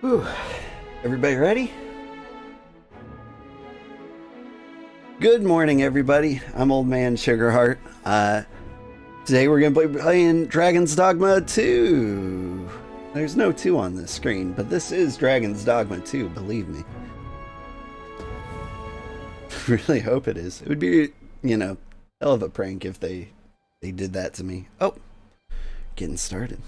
Whew. Everybody ready? Good morning, everybody. I'm Old Man Sugarheart. Today we're going to be playing Dragon's Dogma 2. There's no 2 on this screen, but this is Dragon's Dogma 2, believe me. Really hope it is. It would be, hell of a prank if they did that to me. Oh, getting started.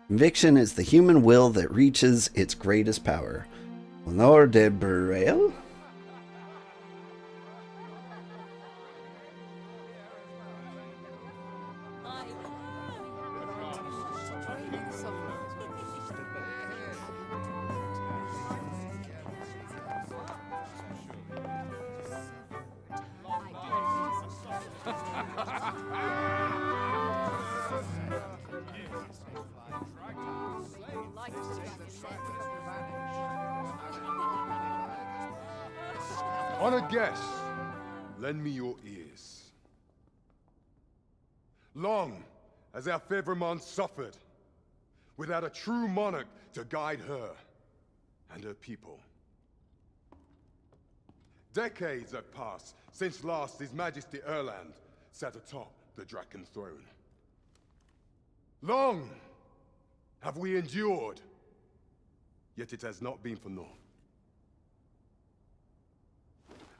Conviction is the human will that reaches its greatest power. Honor de Burrell? Honored guests, lend me your ears. Long has our Fevrimond suffered, without a true monarch to guide her and her people. Decades have passed since last His Majesty Erland sat atop the Draken throne. Long have we endured, yet it has not been for naught.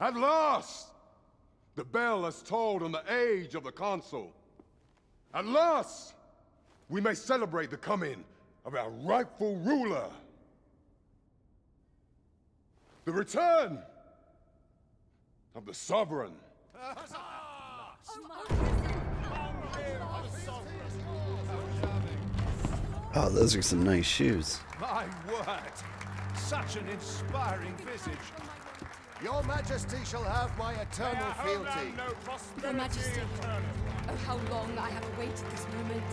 At last, the bell has tolled on the age of the Council. At last, we may celebrate the coming of our rightful ruler. The return of the Sovereign. Oh, those are some nice shoes. My word! Such an inspiring visage. Your Majesty shall have my eternal fealty. Your Majesty, oh how long I have awaited this moment.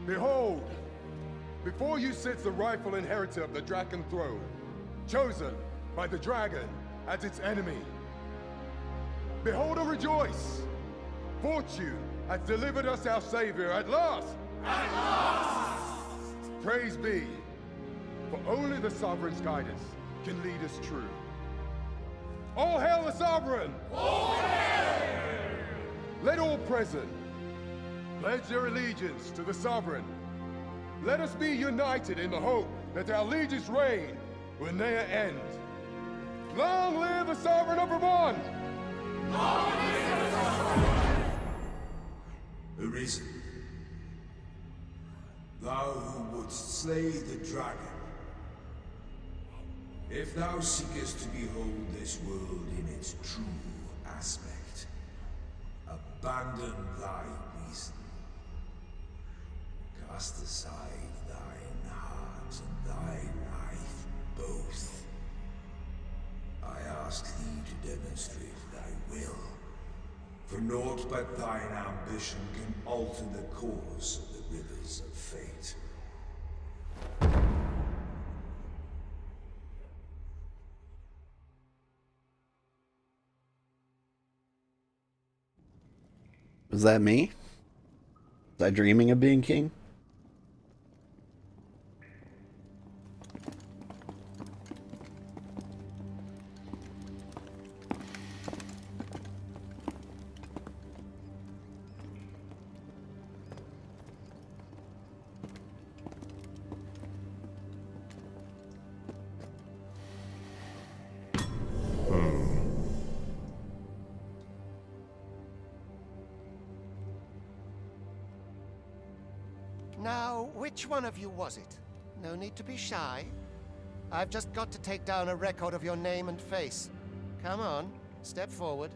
Behold, before you sits the rightful inheritor of the Draken throne, chosen by the dragon as its enemy. Behold and rejoice! Fortune has delivered us our savior at last! At last! Praise be, for only the Sovereign's guidance can lead us true. All hail the Sovereign! All hail! Let all present pledge their allegiance to the Sovereign. Let us be united in the hope that our liege's reign will ne'er end. Long live the Sovereign of Vermont! Long live the Sovereign! Arisen, thou who wouldst slay the dragon, if thou seekest to behold this world in its true aspect, abandon thy reason. Cast aside thine heart and thy life both. I ask thee to demonstrate thy will, for naught but thine ambition can alter the course of the rivers of fate. Was that me? Was I dreaming of being king? Now, which one of you was it? No need to be shy. I've just got to take down a record of your name and face. Come on, step forward.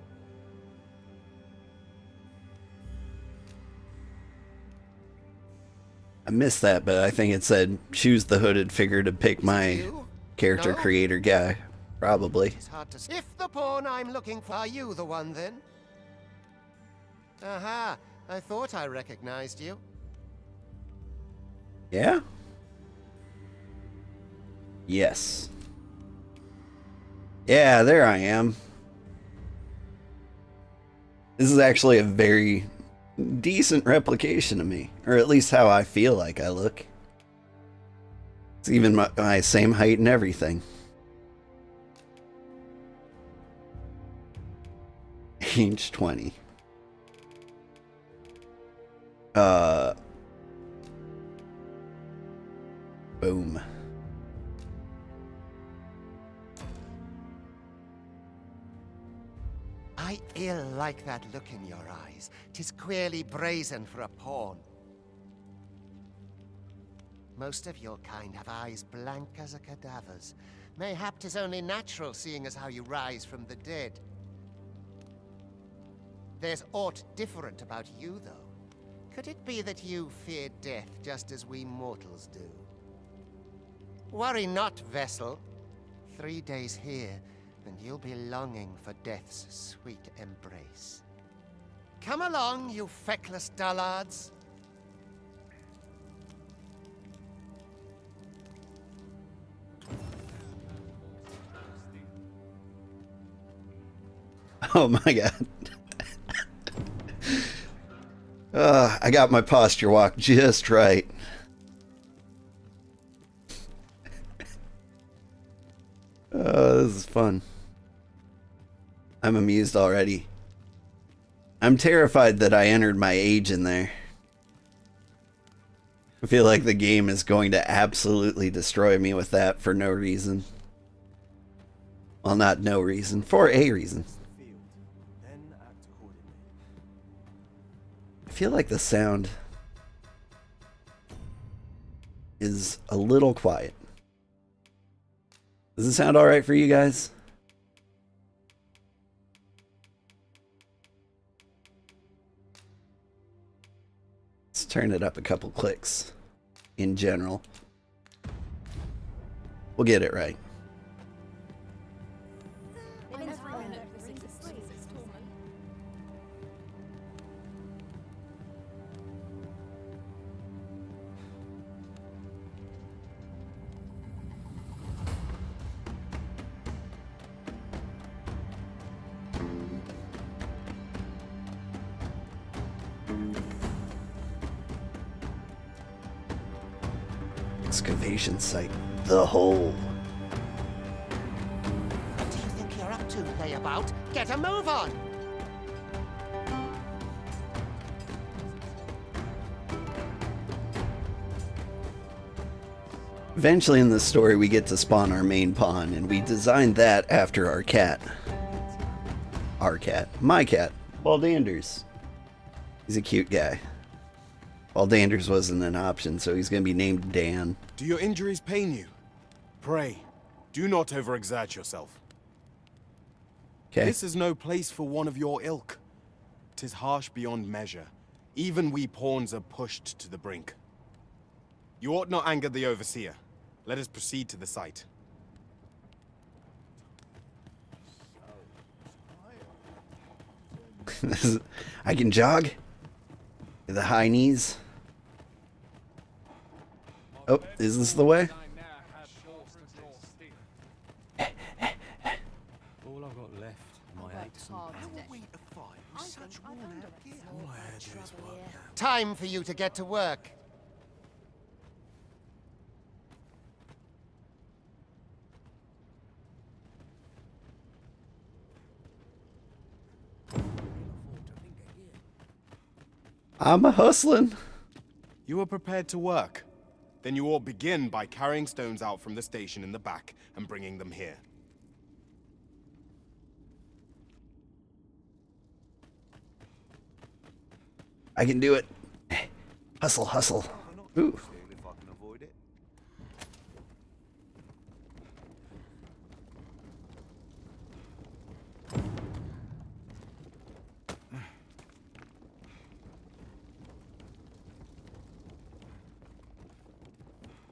I missed that, but I think it said choose the hooded figure to pick my You? character No? creator guy. Probably. It's hard to. If the pawn I'm looking for, are you the one then? Aha! I thought I recognized you. Yeah? Yes. Yeah, there I am. This is actually a very decent replication of me, or at least how I feel like I look. It's even my same height and everything. Age 20. Boom. I ill like that look in your eyes. 'Tis queerly brazen for a pawn. Most of your kind have eyes blank as a cadaver's. Mayhap 'tis only natural, seeing as how you rise from the dead. There's aught different about you, though. Could it be that you fear death just as we mortals do? Worry not, vessel. 3 days here, and you'll be longing for death's sweet embrace. Come along, you feckless dullards. Oh my god. I got my posture walk just right. Oh, this is fun. I'm amused already. I'm terrified that I entered my age in there. I feel like the game is going to absolutely destroy me with that for no reason. Well, not no reason, for a reason. I feel like the sound is a little quiet. Does it sound alright for you guys? Let's turn it up a couple clicks in general. We'll get it right. Excavation site. The hole. What do you think you're up to, layabout? Get a move on! Eventually in the story we get to spawn our main pawn, and we designed that after our cat. Our cat. My cat. Baldanders. He's a cute guy. Baldanders wasn't an option, so he's going to be named Dan. Do your injuries pain you? Pray, do not overexert yourself. Okay. This is no place for one of your ilk. 'Tis harsh beyond measure. Even we pawns are pushed to the brink. You ought not anger the overseer. Let us proceed to the site. I can jog. The high knees. Oh, is this the way? All I've got left are my aches and Time for you to get to work. I'm a hustling. You are prepared to work? Then you ought begin by carrying stones out from the station in the back and bringing them here. I can do it. Hustle, hustle. Ooh.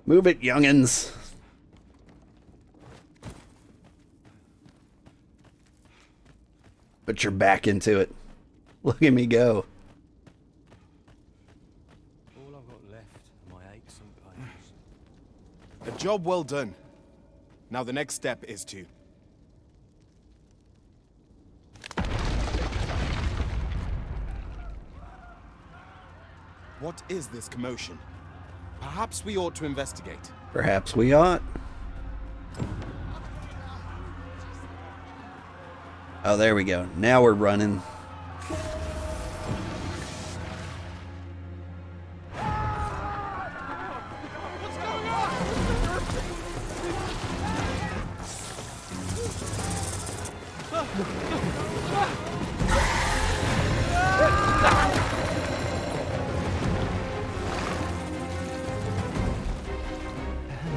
Move it, youngins. Put your back into it. Look at me go. All I've got left are my aches and pains. A job well done. Now the next step is to... What is this commotion? Perhaps we ought to investigate. Perhaps we ought. Oh, there we go. Now we're running.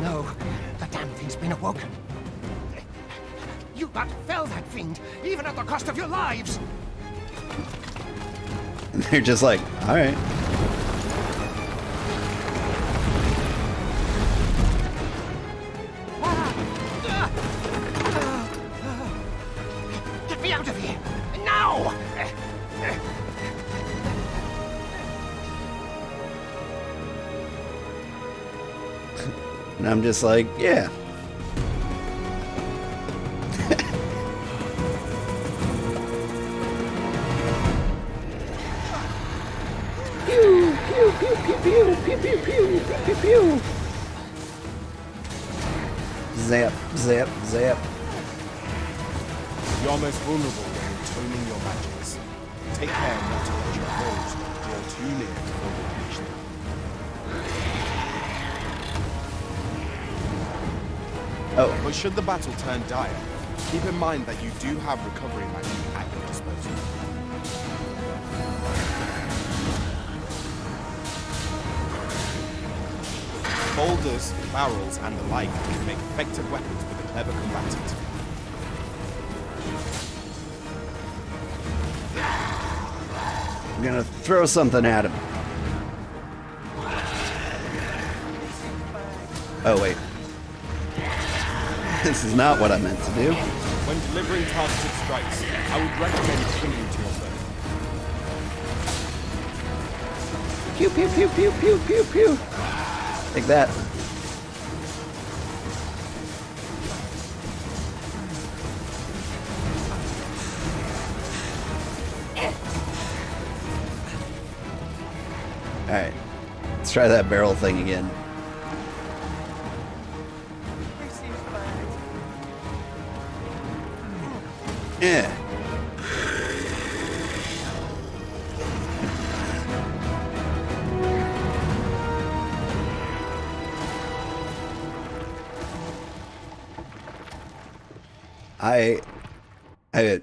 No, the damn thing's been awoken. You but fell that fiend, even at the cost of your lives. And they're just like, all right. Get me out of here, now! And I'm just like, yeah. Pew, pew, pew, pew, pew, pew, pew, pew, pew, pew. Zap, zap, zap. You're most vulnerable when toning your magics. Take care not to let your foes draw too near before they reach them. Oh, But should the battle turn dire, keep in mind that you do have recovery magic at your disposal. Boulders, barrels, and the like can make effective weapons for the clever combatant. I'm gonna throw something at him. Oh, wait. This is not what I meant to do. When delivering targeted strikes, I would recommend clinging to your foe. Pew, pew, pew, pew, pew, pew, pew. Take that. Alright. Let's try that barrel thing again. Yeah.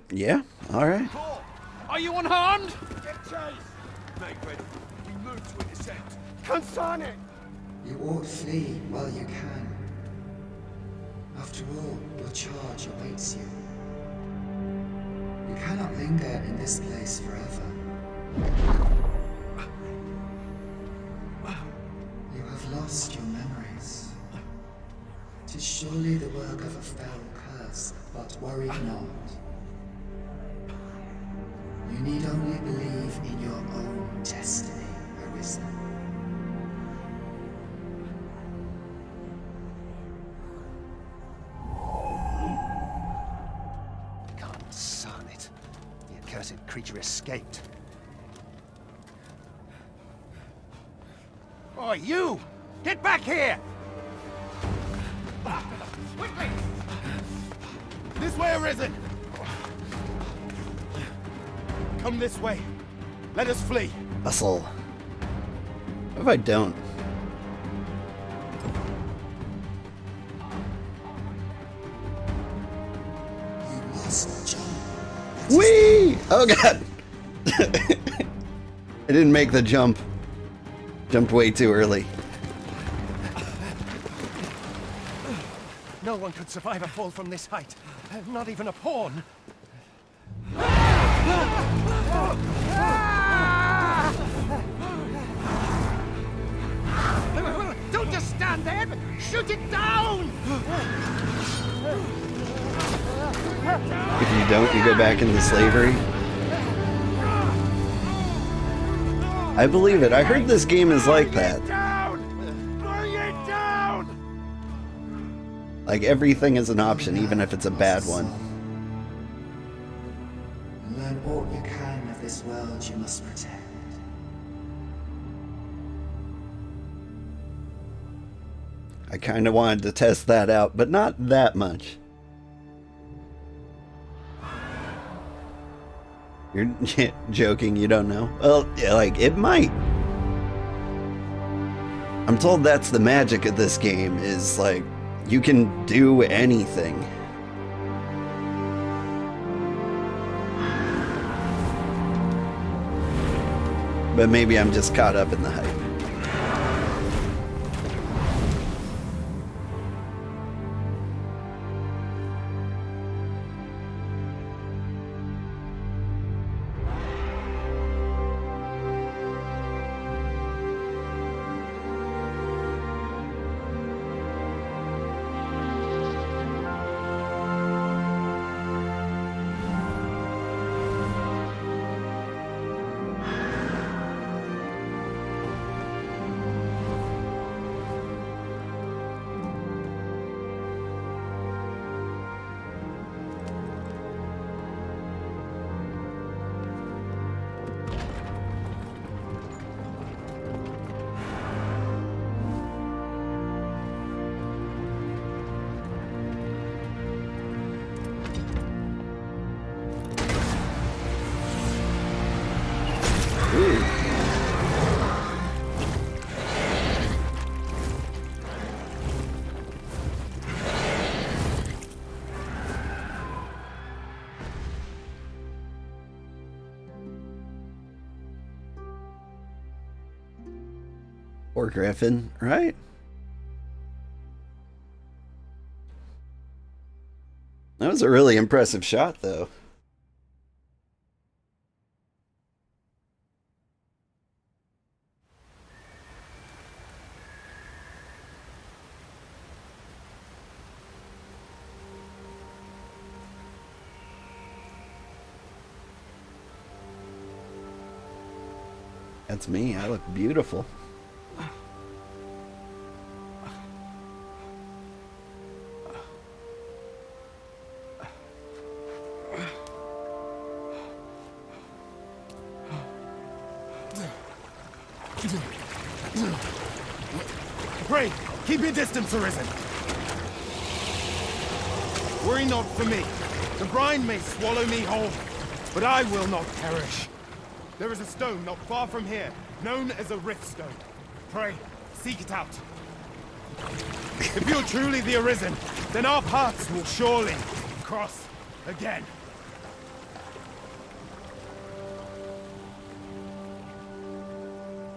Yeah, alright. Are you unharmed? Get chase! Make ready. We move to intercept. Consign it! You ought flee while you can. After all, your charge awaits you. You cannot linger in this place forever. You have lost your memories. 'Tis surely the work of a fell curse, but worry not. You need only believe in your own destiny, Arisen. Consign it. The accursed creature escaped. Oh, you! Get back here! Quickly! This way, Arisen! Come this way. Let us flee. Hustle. What if I don't? You must jump. Whee! Oh god! I didn't make the jump. Jumped way too early. No one could survive a fall from this height. Not even a pawn. Don't just stand undead! Shoot it down! If you don't, you go back into slavery. I believe it. I heard this game is like that. Bring it down! Like everything is an option, even if it's a bad one. Learn all you can of this world you must protect. I kind of wanted to test that out, but not that much. You're joking, you don't know? Well, yeah, like, it might. I'm told that's the magic of this game, is like, you can do anything. But maybe I'm just caught up in the hype. Or Griffin, right? That was a really impressive shot, though. That's me. I look beautiful. Pray, keep your distance, Arisen. Worry not for me. The brine may swallow me whole, but I will not perish. There is a stone not far from here, known as a rift stone. Pray, seek it out. If you're truly the Arisen, then our paths will surely cross again.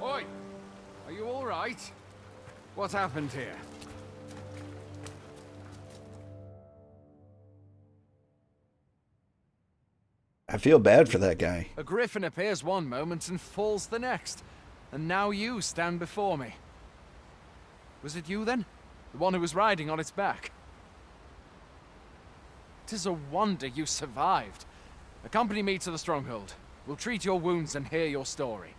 Oi! Are you all right? What happened here? I feel bad for that guy. A griffin appears one moment and falls the next. And now you stand before me. Was it you then? The one who was riding on its back? 'Tis a wonder you survived. Accompany me to the stronghold. We'll treat your wounds and hear your story.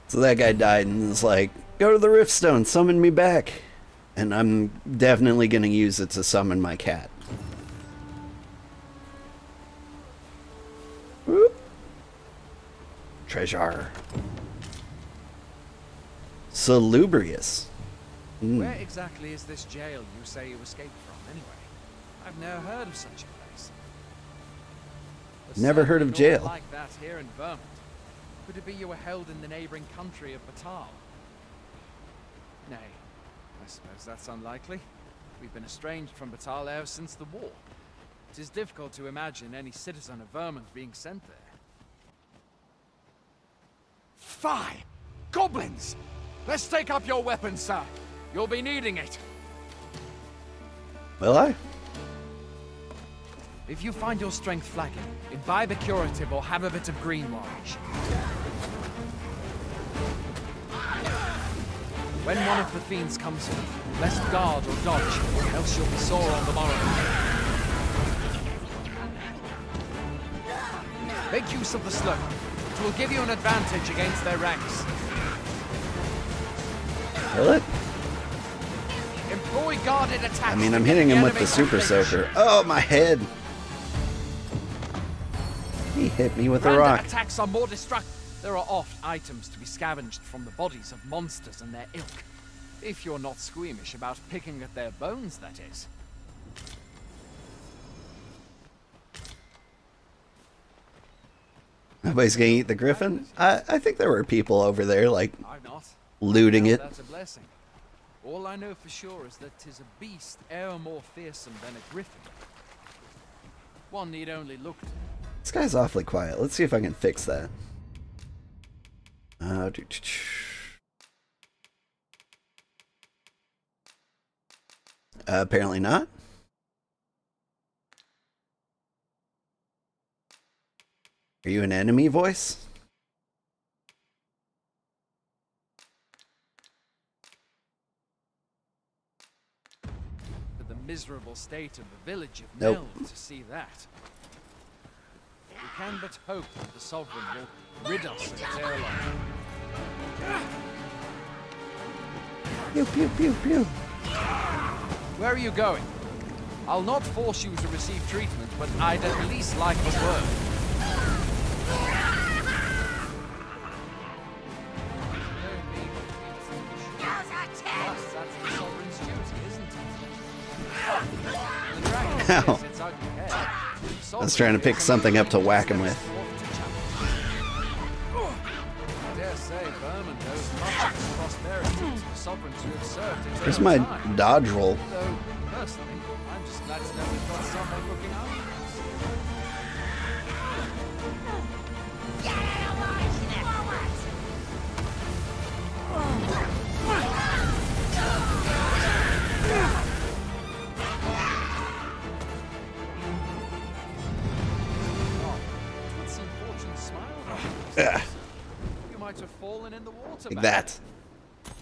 So that guy died and was like, go to the Riftstone, summon me back. And I'm definitely going to use it to summon my cat. Whoop. Treasure. Salubrious. Where exactly is this jail you say you escaped from, anyway? I've never heard of such a place. There's Never heard of certainly jail. naught like that here in Vermont. Could it be you were held in the neighboring country of Batal? Nay, I suppose that's unlikely. We've been estranged from Batal ever since the war. It is difficult to imagine any citizen of Vermont being sent there. Fie! Goblins! Let's take up your weapons, sir. You'll be needing it. Will I? If you find your strength flagging, imbibe a curative or have a bit of greenwash. When one of the fiends comes for you, best guard or dodge, else you'll be sore on the morrow. Make use of the slope. It will give you an advantage against their ranks. Will it? Employ guarded attacks. I mean, I'm hitting him with the super soaker. Oh, my head! He hit me with a rock. Attacks are more destructive. There are oft items to be scavenged from the bodies of monsters and their ilk. If you're not squeamish about picking at their bones, that is. Nobody's gonna eat the griffin? I think there were people over there, like, I'm not. looting it. That's a blessing. All I know for sure is that 'tis a beast e'er more fearsome than a griffin. One need only look. This guy's awfully quiet. Let's see if I can fix that. Apparently not. Are you an enemy voice? The miserable state of the village of Nope. Nell to see that. We can but hope that the Sovereign will rid us of its airlock. Pew, pew, pew, pew. Where are you going? I'll not force you to receive treatment, but I'd at least like a word. That's the Sovereign's duty, isn't it? The dragon Ow. says its ugly head. I was trying to pick something up to whack him with. I dare say Vermin knows much of the prosperity to the sovereigns who have served in Where's their my time. dodge roll? Though, personally, I'm just glad to know we've got someone looking out for us. You might have fallen in the water. Like back that. then.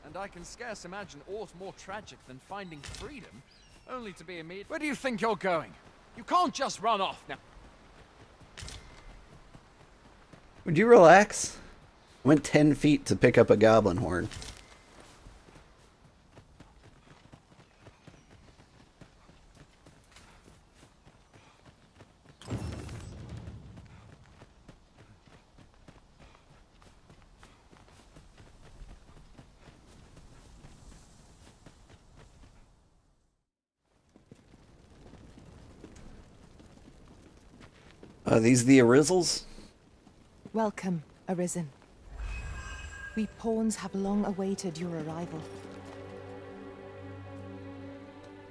And I can scarce imagine aught more tragic than finding freedom, only to be immediate. Where do you think you're going? You can't just run off now. Would you relax? I went 10 feet to pick up a goblin horn. Are these the Arizzles? Welcome, Arisen. We pawns have long awaited your arrival.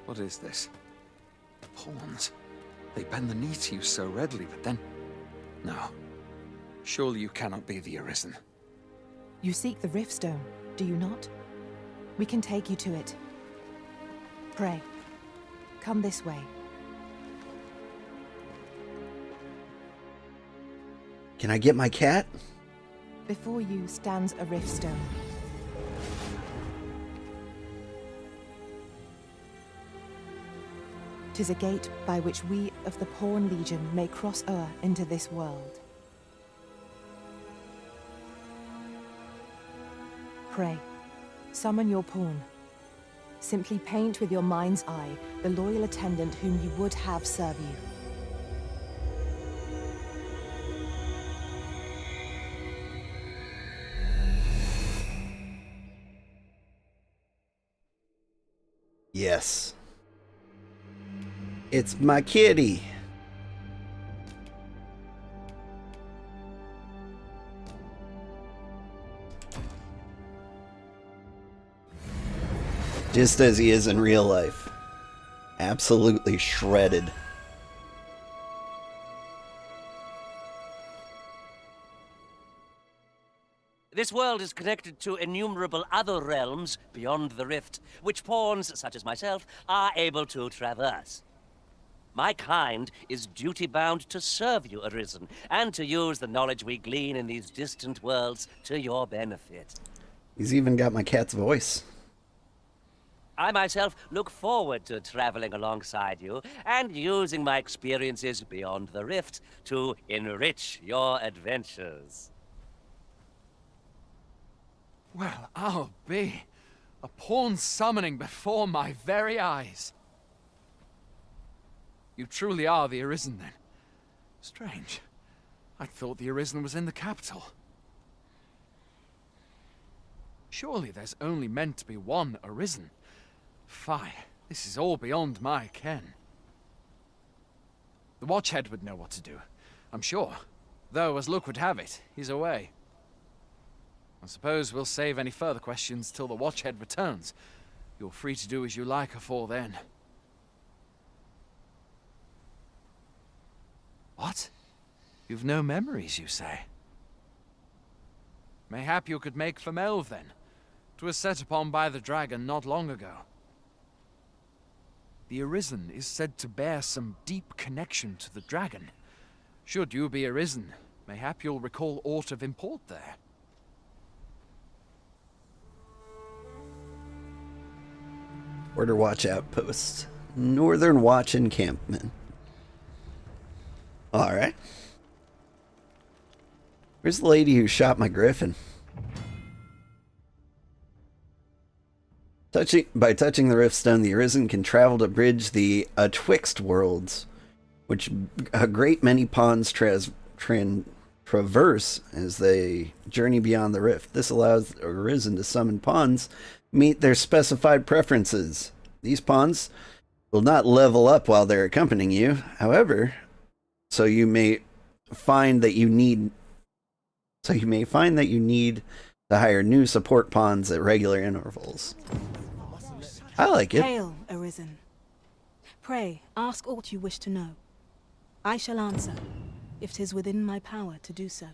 What is this? Pawns. They bend the knee to you so readily, but then... No. Surely you cannot be the Arisen. You seek the Riftstone, do you not? We can take you to it. Pray, come this way. Can I get my cat? Before you stands a Riftstone. "'Tis a gate by which we of the Pawn Legion may cross o'er into this world. Pray, summon your pawn. Simply paint with your mind's eye the loyal attendant whom you would have serve you. Yes. It's my kitty. Just as he is in real life. Absolutely shredded. This world is connected to innumerable other realms beyond the rift, which pawns, such as myself, are able to traverse. My kind is duty-bound to serve you, Arisen, and to use the knowledge we glean in these distant worlds to your benefit. He's even got my cat's voice. I myself look forward to traveling alongside you and using my experiences beyond the rift to enrich your adventures. Well, I'll be. A pawn summoning before my very eyes. You truly are the Arisen, then? Strange. I thought the Arisen was in the capital. Surely there's only meant to be one Arisen. Fie, this is all beyond my ken. The Watchhead would know what to do, I'm sure. Though, as luck would have it, he's away. I suppose we'll save any further questions till the Watchhead returns. You're free to do as you like afore then. What? You've no memories, you say? Mayhap you could make for Melve, then. 'Twas set upon by the dragon not long ago. The Arisen is said to bear some deep connection to the dragon. Should you be Arisen, mayhap you'll recall aught of import there. Order Watch Outpost. Northern Watch Encampment. Alright. Where's the lady who shot my griffin? By touching the Riftstone, the Arisen can travel to bridge the Atwixt worlds, which a great many pawns traverse as they journey beyond the Rift. This allows the Arisen to summon pawns meet their specified preferences. These pawns will not level up while they're accompanying you. However, you may find that you need to hire new support pawns at regular intervals. I like it. Hail, Arisen. Pray, ask aught you wish to know. I shall answer, if 'tis within my power to do so.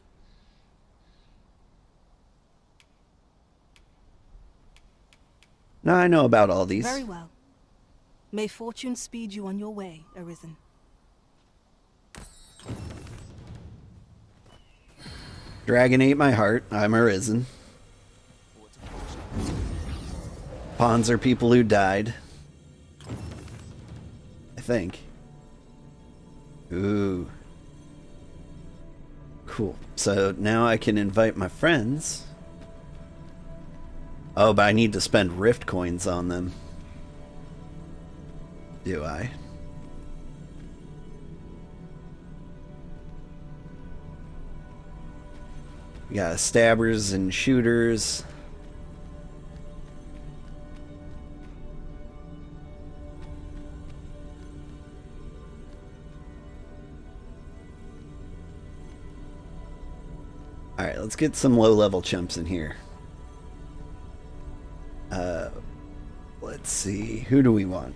Now I know about all these. Very well. May fortune speed you on your way, Arisen. Dragon ate my heart. I'm Arisen. Pawns are people who died. I think. Ooh. Cool. So now I can invite my friends. Oh, but I need to spend Rift coins on them. Do I? We got stabbers and shooters. Alright, let's get some low-level chumps in here. Let's see. Who do we want?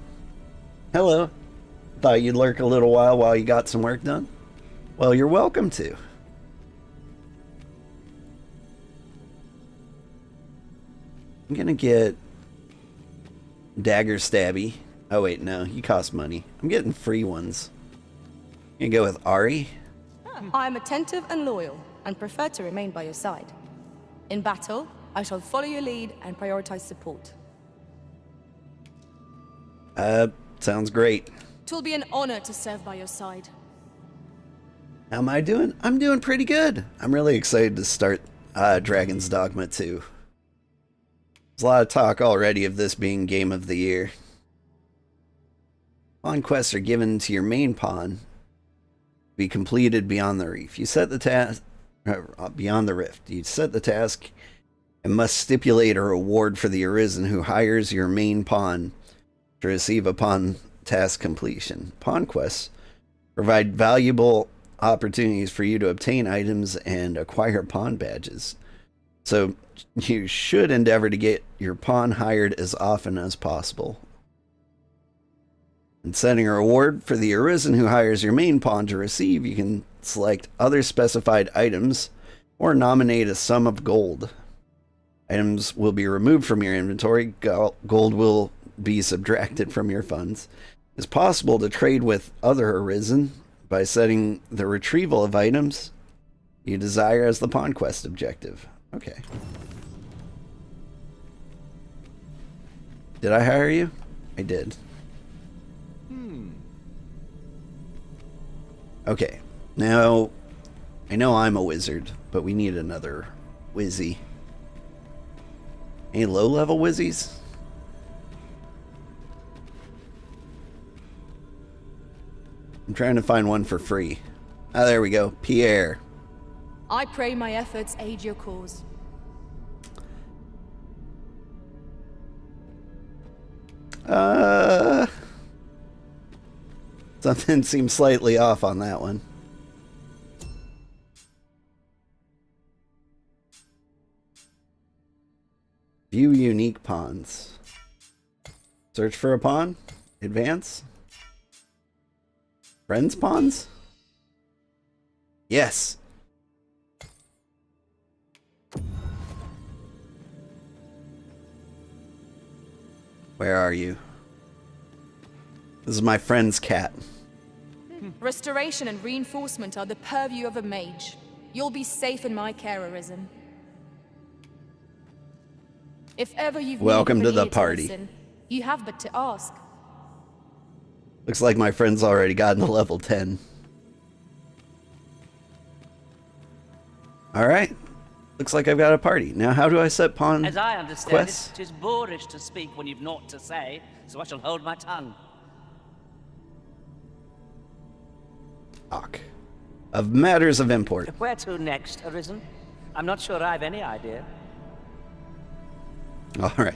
Hello. Thought you'd lurk a little while you got some work done? Well, you're welcome to. I'm gonna get Dagger Stabby. Oh wait, no, he costs money. I'm getting free ones. I'm gonna go with Ari. I am attentive and loyal, and prefer to remain by your side. In battle, I shall follow your lead and prioritize support. Sounds great. Twill be an honor to serve by your side. How am I doing? I'm doing pretty good. I'm really excited to start Dragon's Dogma 2. There's a lot of talk already of this being Game of the Year. Pawn quests are given to your main pawn to be completed beyond the reef. You set the task beyond the rift. You set the task and must stipulate a reward for the Arisen who hires your main pawn to receive upon task completion. Pawn quests provide valuable opportunities for you to obtain items and acquire pawn badges. So you should endeavor to get your pawn hired as often as possible. In setting a reward for the Arisen who hires your main pawn to receive, you can select other specified items or nominate a sum of gold. Items will be removed from your inventory. Gold will be subtracted from your funds. It's possible to trade with other Arisen by setting the retrieval of items you desire as the pawn quest objective. Okay. Did I hire you? I did. Okay. Now, I know I'm a wizard, but we need another wizzy. Any low-level wizzies? I'm trying to find one for free. Ah, there we go. Pierre. I pray my efforts aid your cause. Something seems slightly off on that one. View unique pawns. Search for a pawn. Advance. Friends pawns? Yes. Where are you? This is my friend's cat. Restoration and reinforcement are the purview of a mage. You'll be safe in my care, Arisen. If ever you've Welcome needed to the an ear party. listen, you have but to ask. Looks like my friend's already gotten to level 10. Alright. Looks like I've got a party. Now how do I set pawn As I understand quests? it, 'tis boorish to speak when you've naught to say, so I shall hold my tongue. Talk. Of matters of import. Where to next, Arisen? I'm not sure I've any idea. Alright.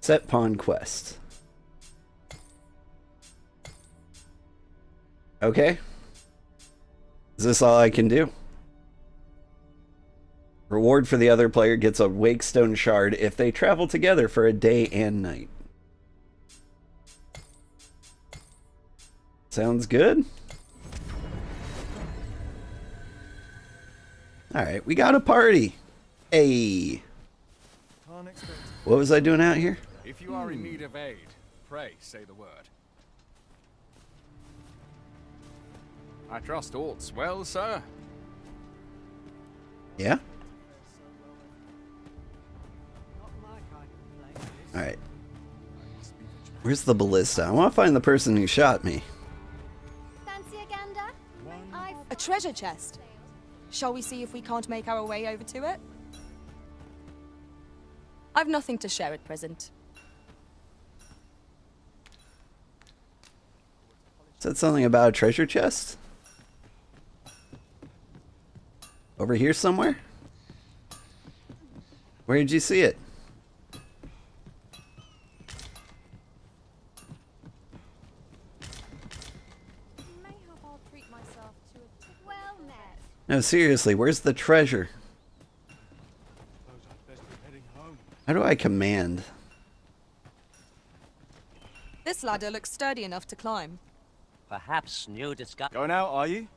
Set pawn quest. Okay. Is this all I can do? Reward for the other player gets a Wakestone shard if they travel together for a day and night. Sounds good. Alright, we got a party. Hey. What was I doing out here? If you are in need of aid, pray say the word. I trust all's well, sir. Yeah? Alright. Where's the ballista? I want to find the person who shot me. Fancy a gander? A treasure chest. Shall we see if we can't make our way over to it? I've nothing to share at present. Said something about a treasure chest? Over here somewhere? Where did you see it? Well met. No, seriously, where's the treasure? How do I command? This ladder looks sturdy enough to climb. Perhaps new discovery. Going out, are you?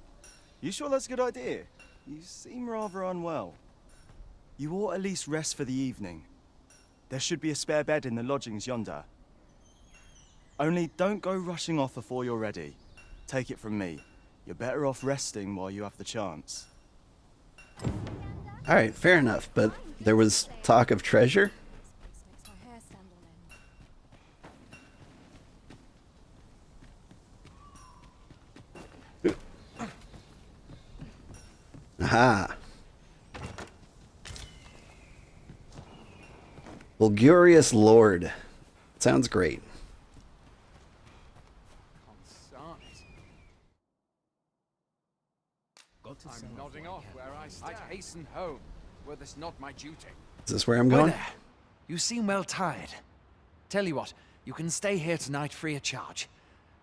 You sure that's a good idea? You seem rather unwell. You ought at least rest for the evening. There should be a spare bed in the lodgings yonder. Only don't go rushing off before you're ready. Take it from me. You're better off resting while you have the chance. Alright, fair enough, but there was talk of treasure? Aha. Bulgurious Lord. Sounds great. I'm nodding off where I stand. I'd hasten home, were this not my duty. Is this where I'm going? There. You seem well tired. Tell you what, you can stay here tonight free of charge.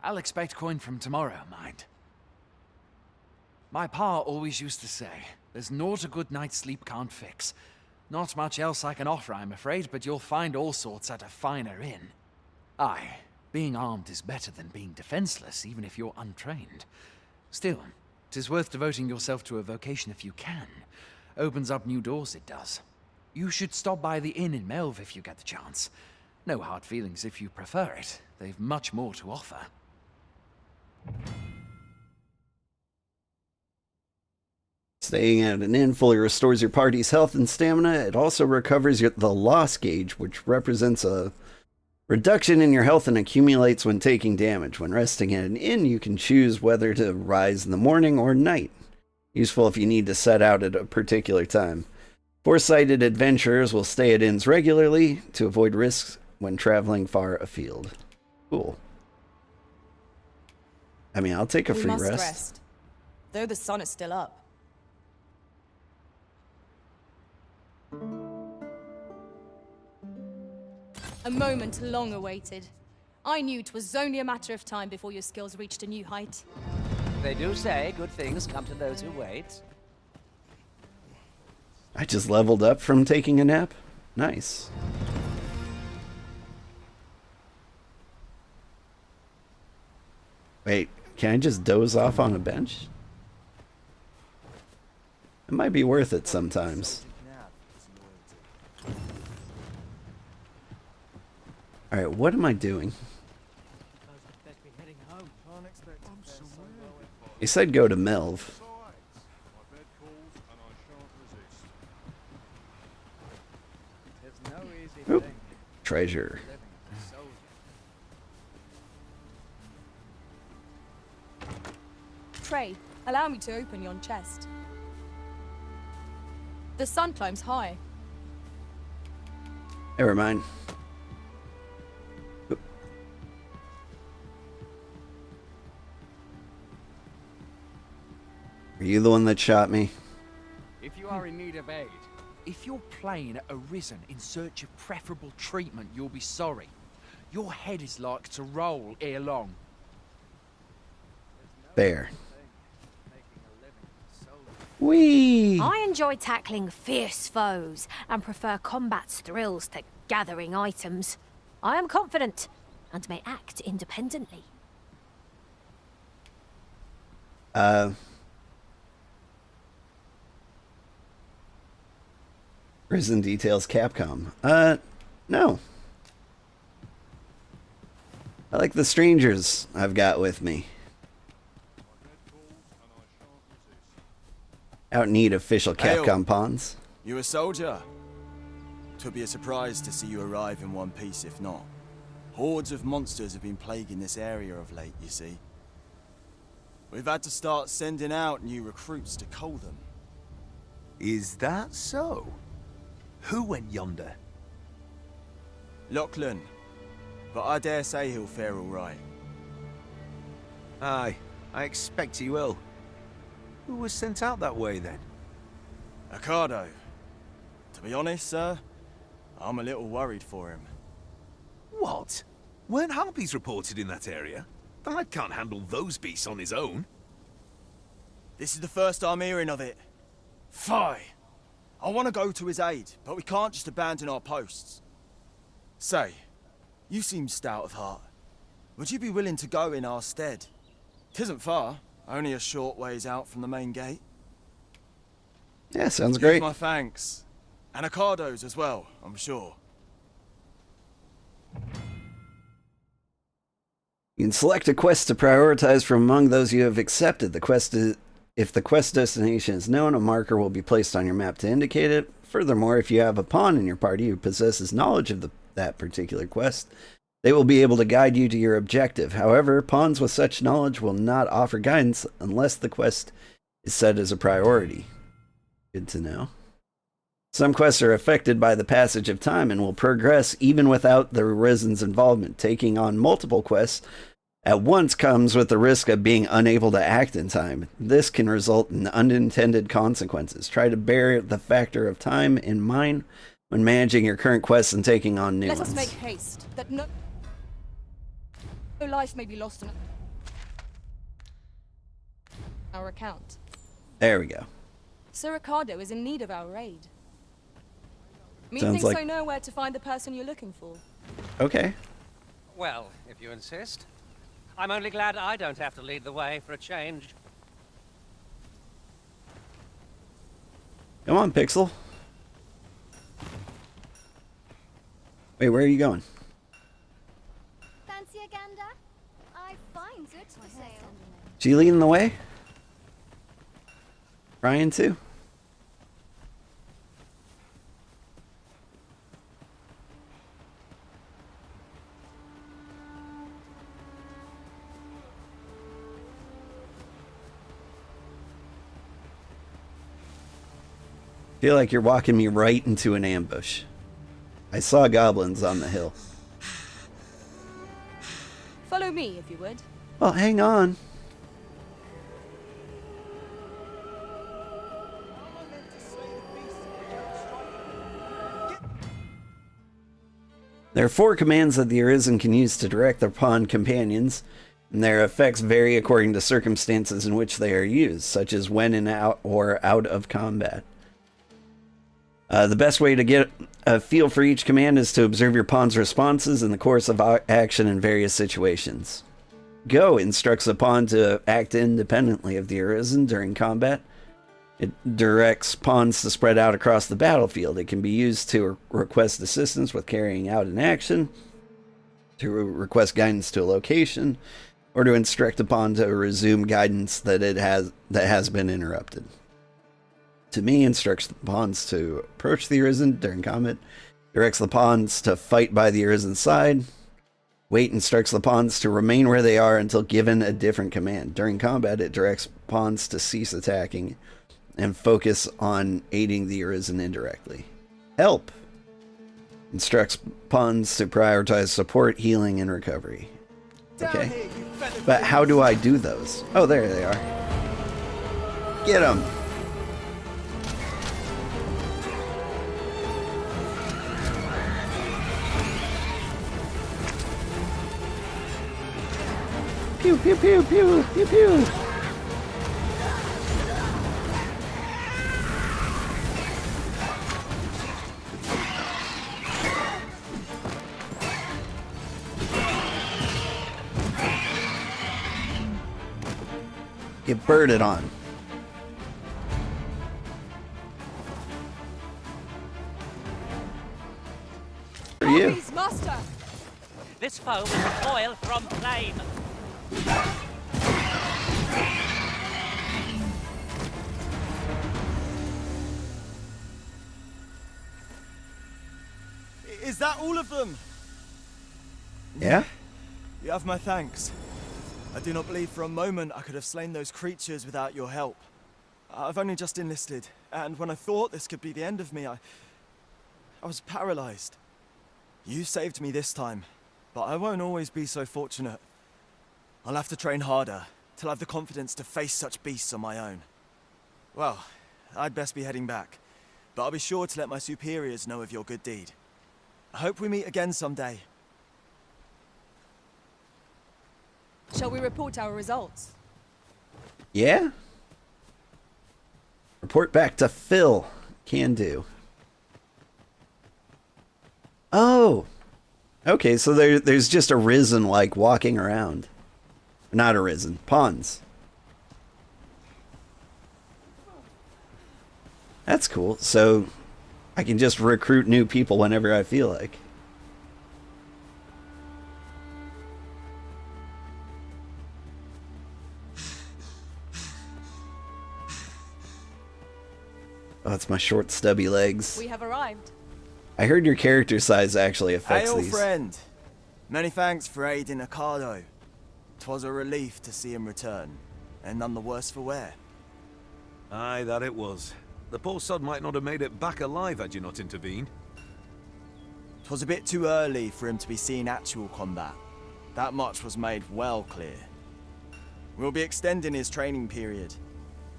I'll expect coin from tomorrow, mind. My pa always used to say, there's naught a good night's sleep can't fix. Not much else I can offer, I'm afraid, but you'll find all sorts at a finer inn. Aye, being armed is better than being defenseless, even if you're untrained. Still, 'tis worth devoting yourself to a vocation if you can. Opens up new doors, it does. You should stop by the inn in Melve if you get the chance. No hard feelings if you prefer it. They've much more to offer. Staying at an inn fully restores your party's health and stamina. It also recovers the loss gauge, which represents a reduction in your health and accumulates when taking damage. When resting at an inn, you can choose whether to rise in the morning or night. Useful if you need to set out at a particular time. Foresighted adventurers will stay at inns regularly to avoid risks when traveling far afield. Cool. I mean, I'll take a free rest. Though the sun is still up. A moment long awaited. I knew 'twas only a matter of time before your skills reached a new height. They do say good things come to those who wait. I just leveled up from taking a nap. Nice. Wait, can I just doze off on a bench? It might be worth it sometimes. Alright, what am I doing? He said go to Melve. Oop. Treasure. Pray, allow me to open yon chest. The sun climbs high. Never mind. Oop. Are you the one that shot me? If you are in need of aid, if your plane arisen in search of preferable treatment, you'll be sorry. Your head is like to roll ere long. Fair. Whee! I enjoy tackling fierce foes and prefer combat's thrills to gathering items. I am confident and may act independently. Prison Details Capcom. No. I like the strangers I've got with me. Out in need of official Capcom pawns. You a soldier? Twould be a surprise to see you arrive in one piece, if not. Hordes of monsters have been plaguing this area of late, you see. We've had to start sending out new recruits to cull them. Is that so? Who went yonder? Lachlan. But I dare say he'll fare all right. Aye, I expect he will. Who was sent out that way, then? Ricardo. To be honest, sir, I'm a little worried for him. What? Weren't harpies reported in that area? The lad can't handle those beasts on his own. This is the first I'm hearing of it. Fie! I want to go to his aid, but we can't just abandon our posts. Say, you seem stout of heart. Would you be willing to go in our stead? 'Tisn't far, only a short ways out from the main gate. Yeah, sounds great. My thanks. And Ricardo's as well, I'm sure. You can select a quest to prioritize from among those you have accepted. If the quest destination is known, a marker will be placed on your map to indicate it. Furthermore, if you have a pawn in your party who possesses knowledge of that particular quest, they will be able to guide you to your objective. However, pawns with such knowledge will not offer guidance unless the quest is set as a priority. Good to know. Some quests are affected by the passage of time and will progress even without the Arisen's involvement. Taking on multiple quests at once comes with the risk of being unable to act in time. This can result in unintended consequences. Try to bear the factor of time in mind when managing your current quests and taking on new ones. Let us make haste, that no life may be lost on our account. There we go. Sir Ricardo is in need of our aid. Sounds Methinks like... I know where to find the person you're looking for. Okay. Well, if you insist. I'm only glad I don't have to lead the way for a change. Come on, Pixel. Wait, where are you going? Fancy a gander? I find it for sale. She leading the way? Trying to? Feel like you're walking me right into an ambush. I saw goblins on the hill. Follow me, if you would. Well, hang on. There are 4 commands that the Arisen can use to direct their pawn companions, and their effects vary according to circumstances in which they are used, such as when in out or out of combat. The best way to get a feel for each command is to observe your pawn's responses in the course of action in various situations. Go instructs a pawn to act independently of the Arisen during combat. It directs pawns to spread out across the battlefield. It can be used to request assistance with carrying out an action, to request guidance to a location, or to instruct a pawn to resume guidance that has been interrupted. To me, instructs the pawns to approach the Arisen during combat, directs the pawns to fight by the Arisen's side. Wait instructs the pawns to remain where they are until given a different command. During combat, it directs pawns to cease attacking and focus on aiding the Arisen indirectly. Help instructs pawns to prioritize support, healing, and recovery. Okay, but how do I do those? Oh, there they are. Get them. Pew, pew, pew, pew, pew, pew. Get birded on. For you. Master! This foe will recoil from flame. Is that all of them? Yeah? You have my thanks. I do not believe for a moment I could have slain those creatures without your help. I've only just enlisted, and when I thought this could be the end of me, I was paralyzed. You saved me this time, but I won't always be so fortunate. I'll have to train harder, till I've the confidence to face such beasts on my own. Well, I'd best be heading back, but I'll be sure to let my superiors know of your good deed. I hope we meet again someday. Shall we report our results? Yeah? Report back to Phil. Can do. Oh! Okay, so there's just Arisen, like, walking around. Not Arisen. Pawns. That's cool. So, I can just recruit new people whenever I feel like. Oh, it's my short, stubby legs. We have arrived. I heard your character size actually affects Hey, old these. friend. Many thanks for aiding Ocado. 'Twas a relief to see him return, and none the worse for wear. Aye, that it was. The poor sod might not have made it back alive had you not intervened. 'Twas a bit too early for him to be seeing actual combat. That much was made well clear. We'll be extending his training period.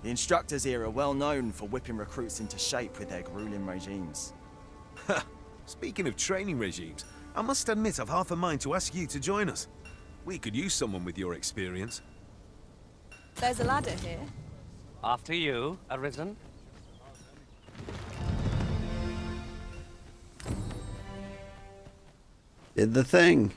The instructors here are well known for whipping recruits into shape with their grueling regimes. Speaking of training regimes, I must admit I've half a mind to ask you to join us. We could use someone with your experience. There's a ladder here. After you, Arisen. Did the thing.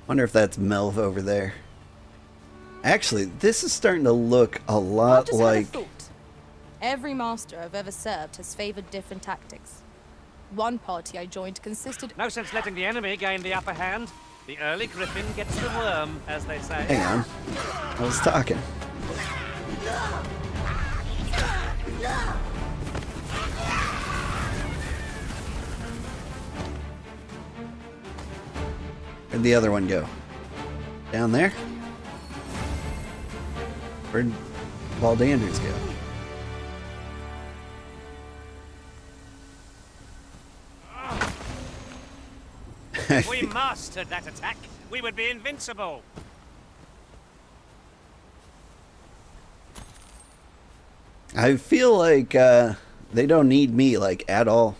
Wonder if that's Melv over there. Actually, this is starting to look a lot I've just like... had a thought. Every master I've ever served has favored different tactics. One party I joined consisted... No sense letting the enemy gain the upper hand. The early griffin gets the worm, as they say. Hang on. I was talking. Where'd the other one go? Down there? Where'd Baldanders go? If we mastered that attack, we would be invincible. I feel like they don't need me, like, at all.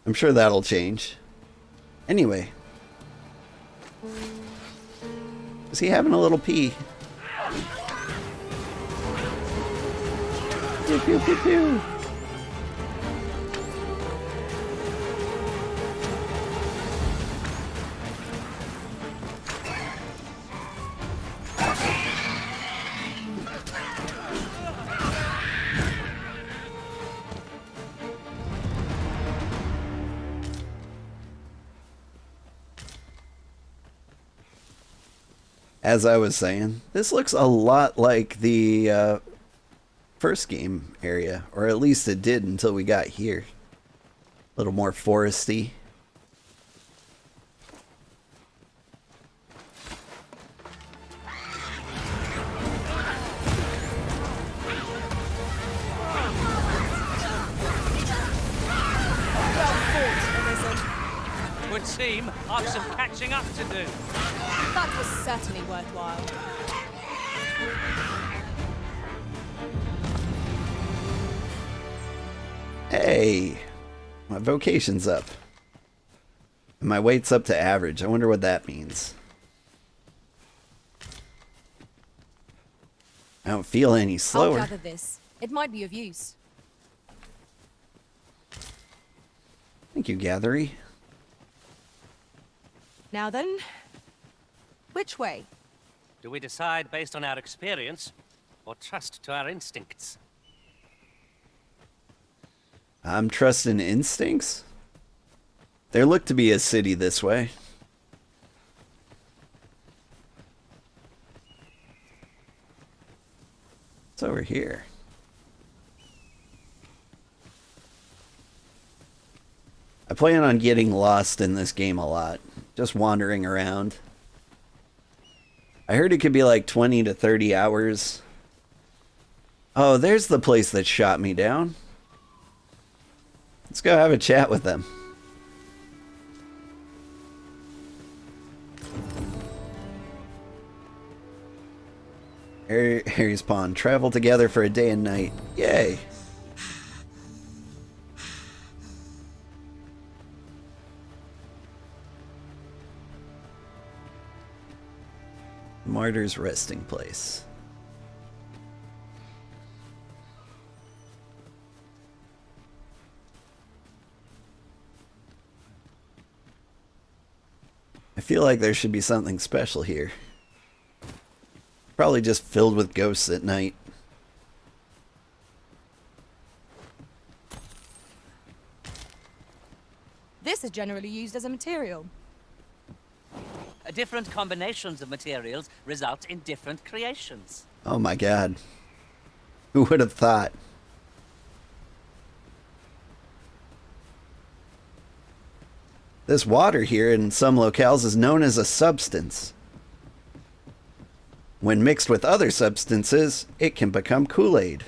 I'm sure that'll change. Anyway. Is he having a little pee? Pew, pew, pew, pew. As I was saying, this looks a lot like the first game area, or at least it did until we got here. A little more foresty. Would seem I've some catching up to do. That was certainly worthwhile. Hey, my vocation's up. And my weight's up to average. I wonder what that means. I don't feel any slower. I'll gather this. It might be of use. Thank you, Gathery. Now then, which way? Do we decide based on our experience, or trust to our instincts? I'm trusting instincts? There looked to be a city this way. It's over here. I plan on getting lost in this game a lot. Just wandering around. I heard it could be like 20 to 30 hours. Oh, there's the place that shot me down. Let's go have a chat with them. Harry's Pond. Travel together for a day and night. Yay. Martyr's resting place. I feel like there should be something special here. Probably just filled with ghosts at night. This is generally used as a material. Different combinations of materials result in different creations. Oh my god. Who would have thought? This water here in some locales is known as a substance. When mixed with other substances, it can become Kool-Aid.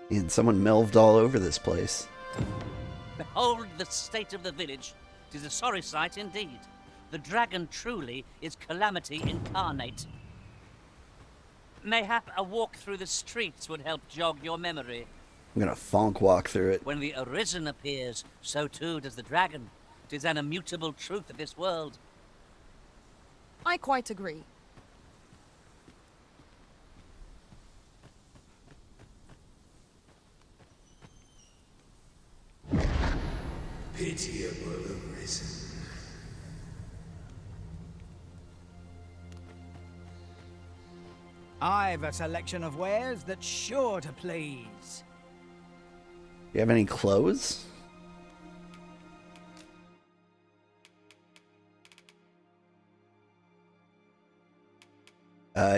And someone melved all over this place. Behold the state of the village. 'Tis a sorry sight indeed. The dragon truly is calamity incarnate. Mayhap a walk through the streets would help jog your memory. I'm gonna fonk walk through it. When the Arisen appears, so too does the dragon. It is an immutable truth of this world. I quite agree. Pitiable Arisen. I've a selection of wares that's sure to please. You have any clothes?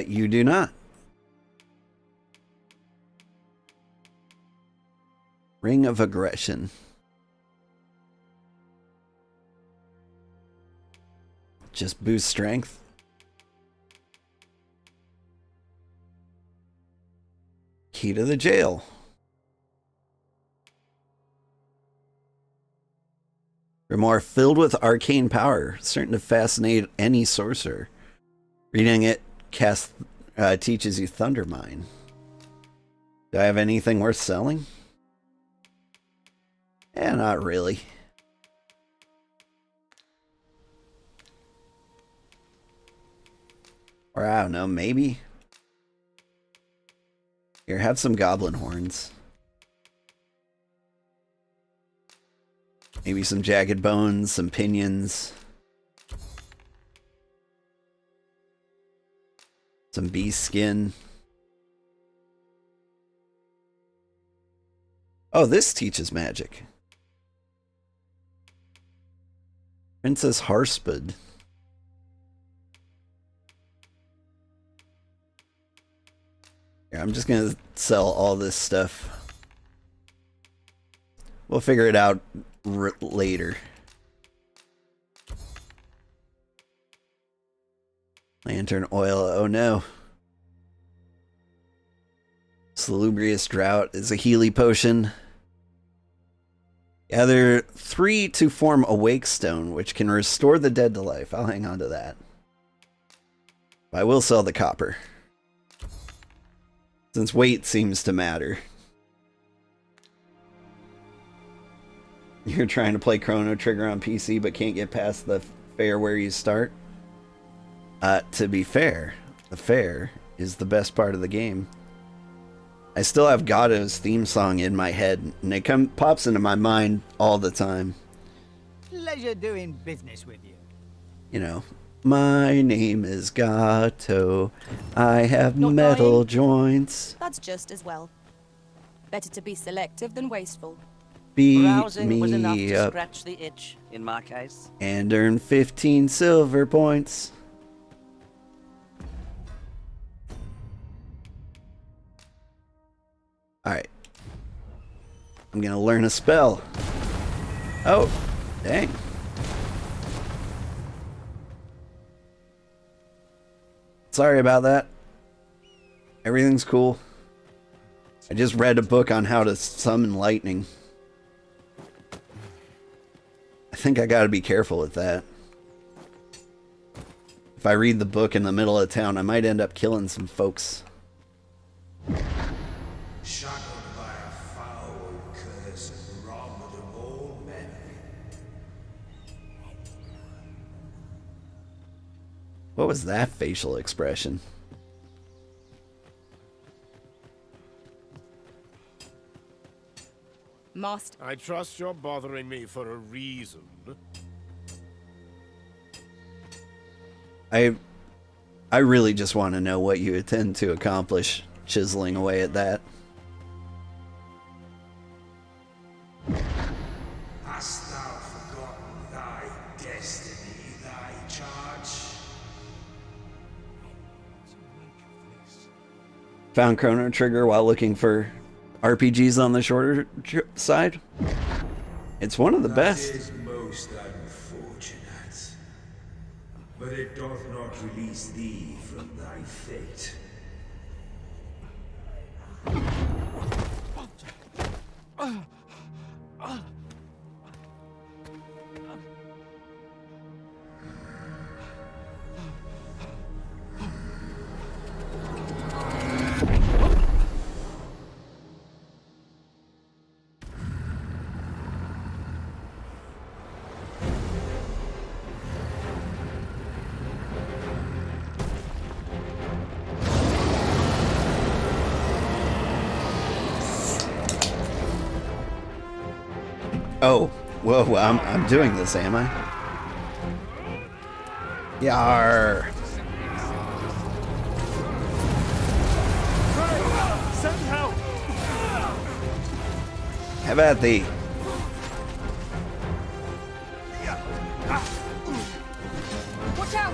You do not. Ring of Aggression. Just boost strength. Key to the jail. Grimoire filled with arcane power, certain to fascinate any sorcerer. Reading it teaches you Thundermine. Do I have anything worth selling? Yeah, not really. Or I don't know, maybe. Here, have some goblin horns. Maybe some jagged bones, some pinions. Some beast skin. Oh, this teaches magic. Princess Harspud. Here, I'm just gonna sell all this stuff. We'll figure it out later. Lantern oil, oh no. Salubrious Drought is a Healy potion. Gather 3 to form a Wake Stone, which can restore the dead to life. I'll hang on to that. I will sell the copper, since weight seems to matter. You're trying to play Chrono Trigger on PC but can't get past the fair where you start? To be fair, the fair is the best part of the game. I still have Gado's theme song in my head, and it pops into my mind all the time. Pleasure doing business with you. You know, my name is Gato. I have metal joints. That's just as well. Better to be selective than wasteful. Beat Browsing was enough me to up scratch the itch, in my case. and earn 15 silver points. Alright. I'm gonna learn a spell. Oh, dang. Sorry about that. Everything's cool. I just read a book on how to summon lightning. I think I gotta be careful with that. If I read the book in the middle of town, I might end up killing some folks. Shackled by a foul curse and robbed of all memory. What was that facial expression? Master. I trust you're bothering me for a reason. I really just want to know what you intend to accomplish chiseling away at that. Hast thou forgotten thy destiny, thy charge? Found Chrono Trigger while looking for RPGs on the shorter side. It's one of the best. That is most unfortunate. But it doth not release thee from thy fate. Oh, whoa, I'm doing this, am I? Yar. Send help! Have at thee. Watch out!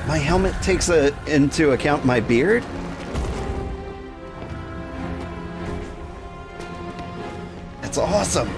My helmet takes into account my beard? That's awesome.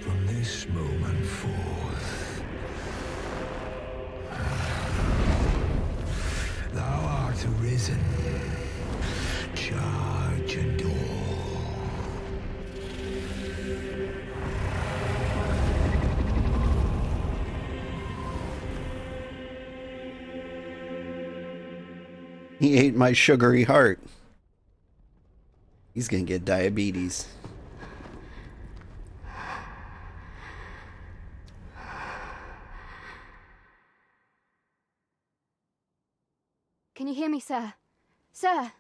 From this moment forth, thou art arisen. Charge and all. He ate my sugary heart. He's gonna get diabetes. Can you hear me, sir? Sir,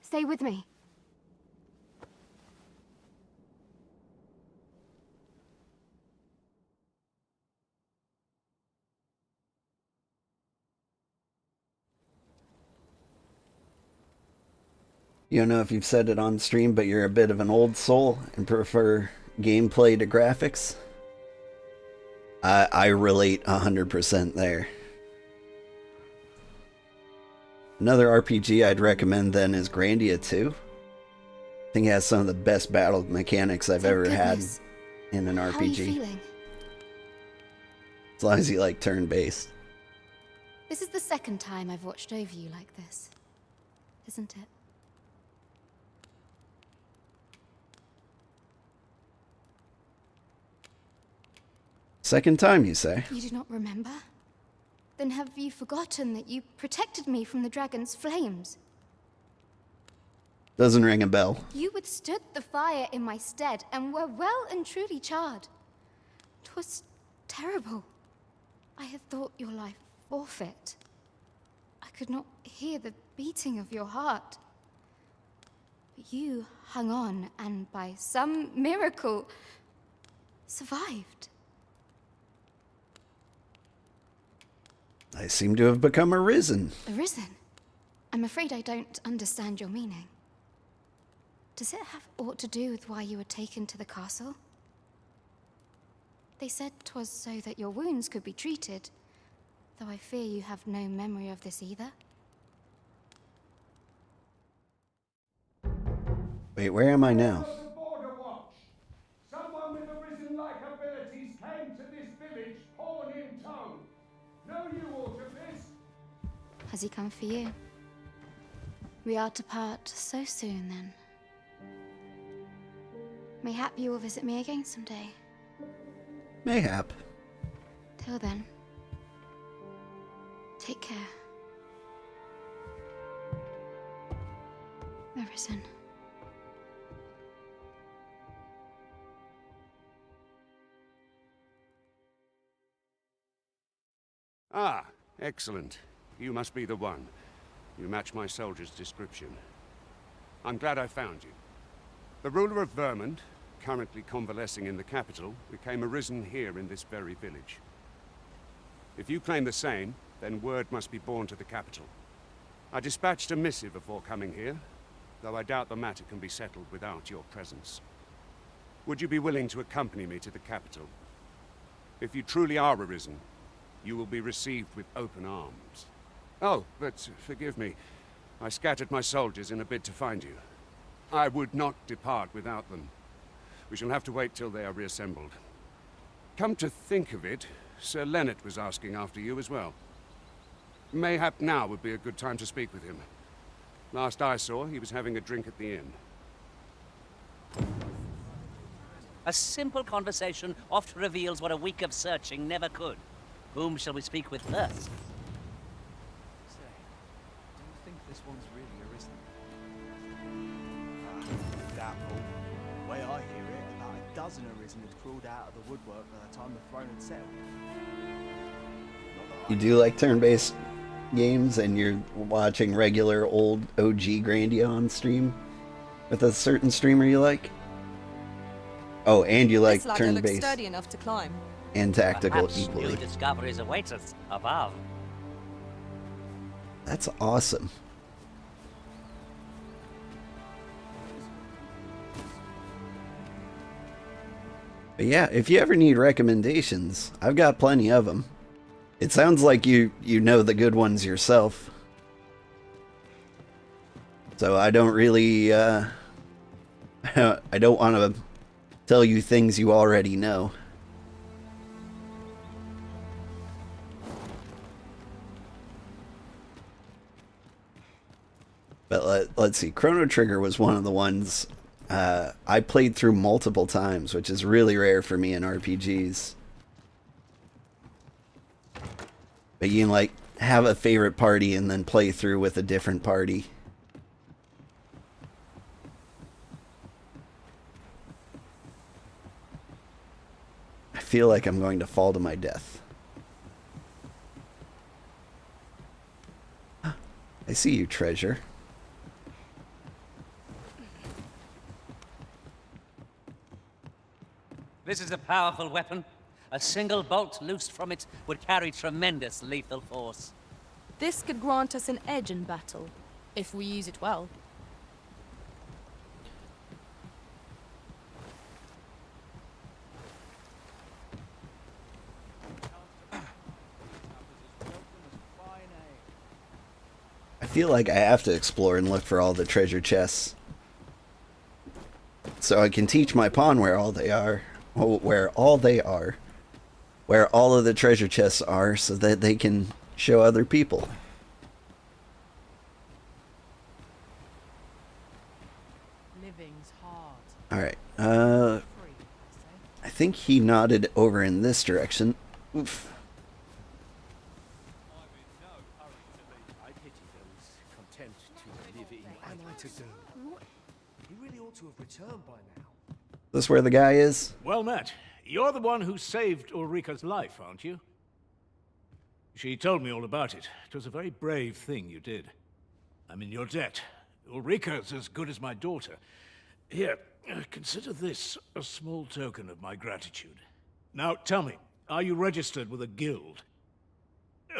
stay with me. You don't know if you've said it on stream, but you're a bit of an old soul and prefer gameplay to graphics. I relate 100% there. Another RPG I'd recommend then is Grandia 2. I think it has some of the best battle mechanics I've ever had in an RPG. How are you feeling? As long as you like turn-based. This is the second time I've watched over you like this, isn't it? Second time, you say? You do not remember? Then have you forgotten that you protected me from the dragon's flames? Doesn't ring a bell. You withstood the fire in my stead and were well and truly charred. 'Twas terrible. I had thought your life forfeit. I could not hear the beating of your heart. But you hung on and by some miracle survived. I seem to have become arisen. Arisen? I'm afraid I don't understand your meaning. Does it have aught to do with why you were taken to the castle? They said 'twas so that your wounds could be treated, though I fear you have no memory of this either. Wait, where am I now? Someone with arisen-like abilities came to this village, horn in tow. Know you aught of this? Has he come for you? We are to part so soon, then. Mayhap you will visit me again someday. Mayhap. Till then, take care. Arisen. Ah, excellent. You must be the one. You match my soldier's description. I'm glad I found you. The ruler of Vermund, currently convalescing in the capital, became arisen here in this very village. If you claim the same, then word must be borne to the capital. I dispatched a missive before coming here, though I doubt the matter can be settled without your presence. Would you be willing to accompany me to the capital? If you truly are arisen, you will be received with open arms. Oh, but forgive me. I scattered my soldiers in a bid to find you. I would not depart without them. We shall have to wait till they are reassembled. Come to think of it, Sir Leonard was asking after you as well. Mayhap now would be a good time to speak with him. Last I saw, he was having a drink at the inn. A simple conversation oft reveals what a week of searching never could. Whom shall we speak with first? Say, do you think this one's really arisen? Doubtful. The way I hear it, about a dozen arisen had crawled out of the woodwork by the time the throne had settled. You do like turn-based games, and you're watching regular old OG Grandia on stream with a certain streamer you like? Oh, and you like This ladder looks turn-based sturdy enough to climb. and tactical Perhaps equally. new discoveries await us above. That's awesome. But yeah, if you ever need recommendations, I've got plenty of them. It sounds like you know the good ones yourself. So I don't really, I don't want to tell you things you already know. But let's see, Chrono Trigger was one of the ones I played through multiple times, which is really rare for me in RPGs. But you can, like, have a favorite party and then play through with a different party. I feel like I'm going to fall to my death. I see you, treasure. This is a powerful weapon. A single bolt loosed from it would carry tremendous lethal force. This could grant us an edge in battle, if we use it well. I feel like I have to explore and look for all the treasure chests, so I can teach my pawn where all they are. Oh, where all of the treasure chests are, so that they can show other people. Living's hard. Alright, I think he nodded over in this direction. Oof. I pity those content to live in. What am I to do? He really ought to have returned by now. This where the guy is? Well met. You're the one who saved Ulrika's life, aren't you? She told me all about it. It was a very brave thing you did. I'm in your debt. Ulrika's as good as my daughter. Here, consider this a small token of my gratitude. Now, tell me, are you registered with a guild?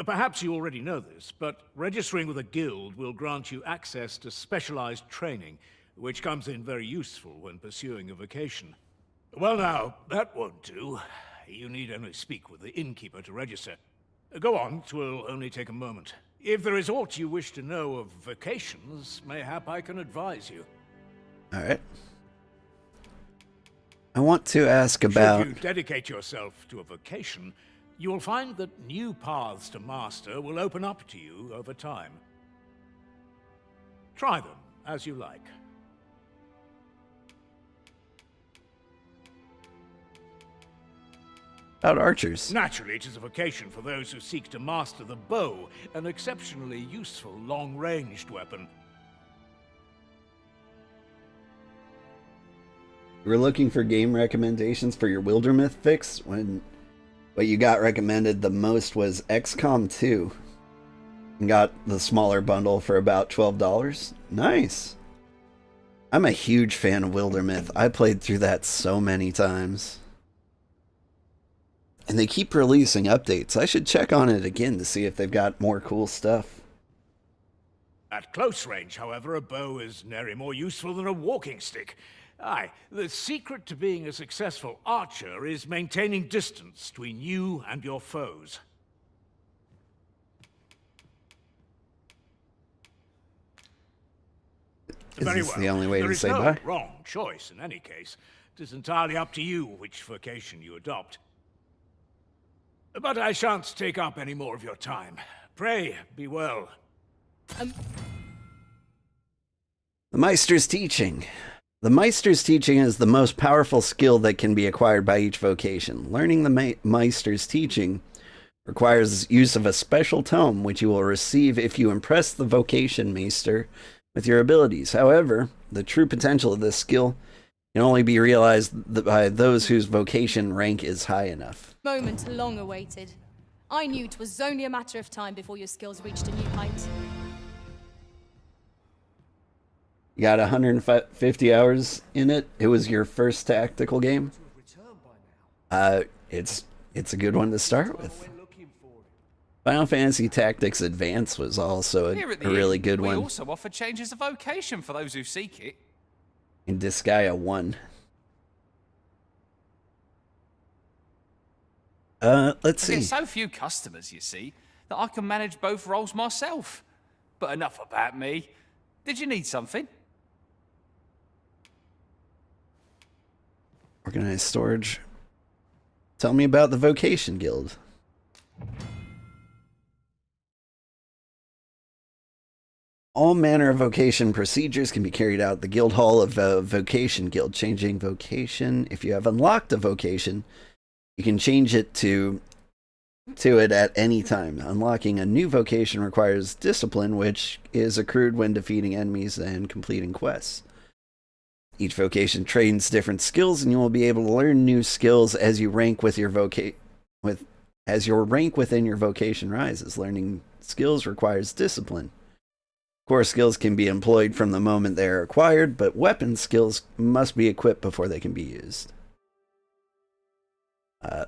Perhaps you already know this, but registering with a guild will grant you access to specialized training, which comes in very useful when pursuing a vocation. Well now, that won't do. You need only speak with the innkeeper to register. Go on, 'twill only take a moment. If there is aught you wish to know of vocations, mayhap I can advise you. Alright. I want to ask about... Should you dedicate yourself to a vocation, you will find that new paths to master will open up to you over time. Try them as you like. About archers. Naturally, it is a vocation for those who seek to master the bow, an exceptionally useful long-ranged weapon. You were looking for game recommendations for your Wildermyth fix when what you got recommended the most was XCOM 2. And got the smaller bundle for about $12. Nice. I'm a huge fan of Wildermyth. I played through that so many times. And they keep releasing updates. I should check on it again to see if they've got more cool stuff. At close range, however, a bow is nary more useful than a walking stick. Aye, the secret to being a successful archer is maintaining distance between you and your foes. Is Very this well. the only way There to is say no bye? wrong choice in any case. It is entirely up to you which vocation you adopt. But I shan't take up any more of your time. Pray, be well. The Meister's Teaching. The Meister's Teaching is the most powerful skill that can be acquired by each vocation. Learning the Meister's Teaching requires use of a special tome, which you will receive if you impress the vocation Meister with your abilities. However, the true potential of this skill can only be realized by those whose vocation rank is high enough. Moment long awaited. I knew 'twas only a matter of time before your skills reached a new height. You got 150 hours in it. It was your first tactical game. It's a good one to start with. Final Fantasy Tactics Advance was also a really good one. We also offer changes of vocation for those who seek it. In Disgaea 1. Let's see. I get so few customers, you see, that I can manage both roles myself. But enough about me. Did you need something? Organized storage. Tell me about the Vocation Guild. All manner of vocation procedures can be carried out at the Guild Hall of Vocation Guild. Changing vocation. If you have unlocked a vocation, you can change it to it at any time. Unlocking a new vocation requires discipline, which is accrued when defeating enemies and completing quests. Each vocation trains different skills, and you will be able to learn new skills as you rank with your as your rank within your vocation rises. Learning skills requires discipline. Core skills can be employed from the moment they are acquired, but weapon skills must be equipped before they can be used.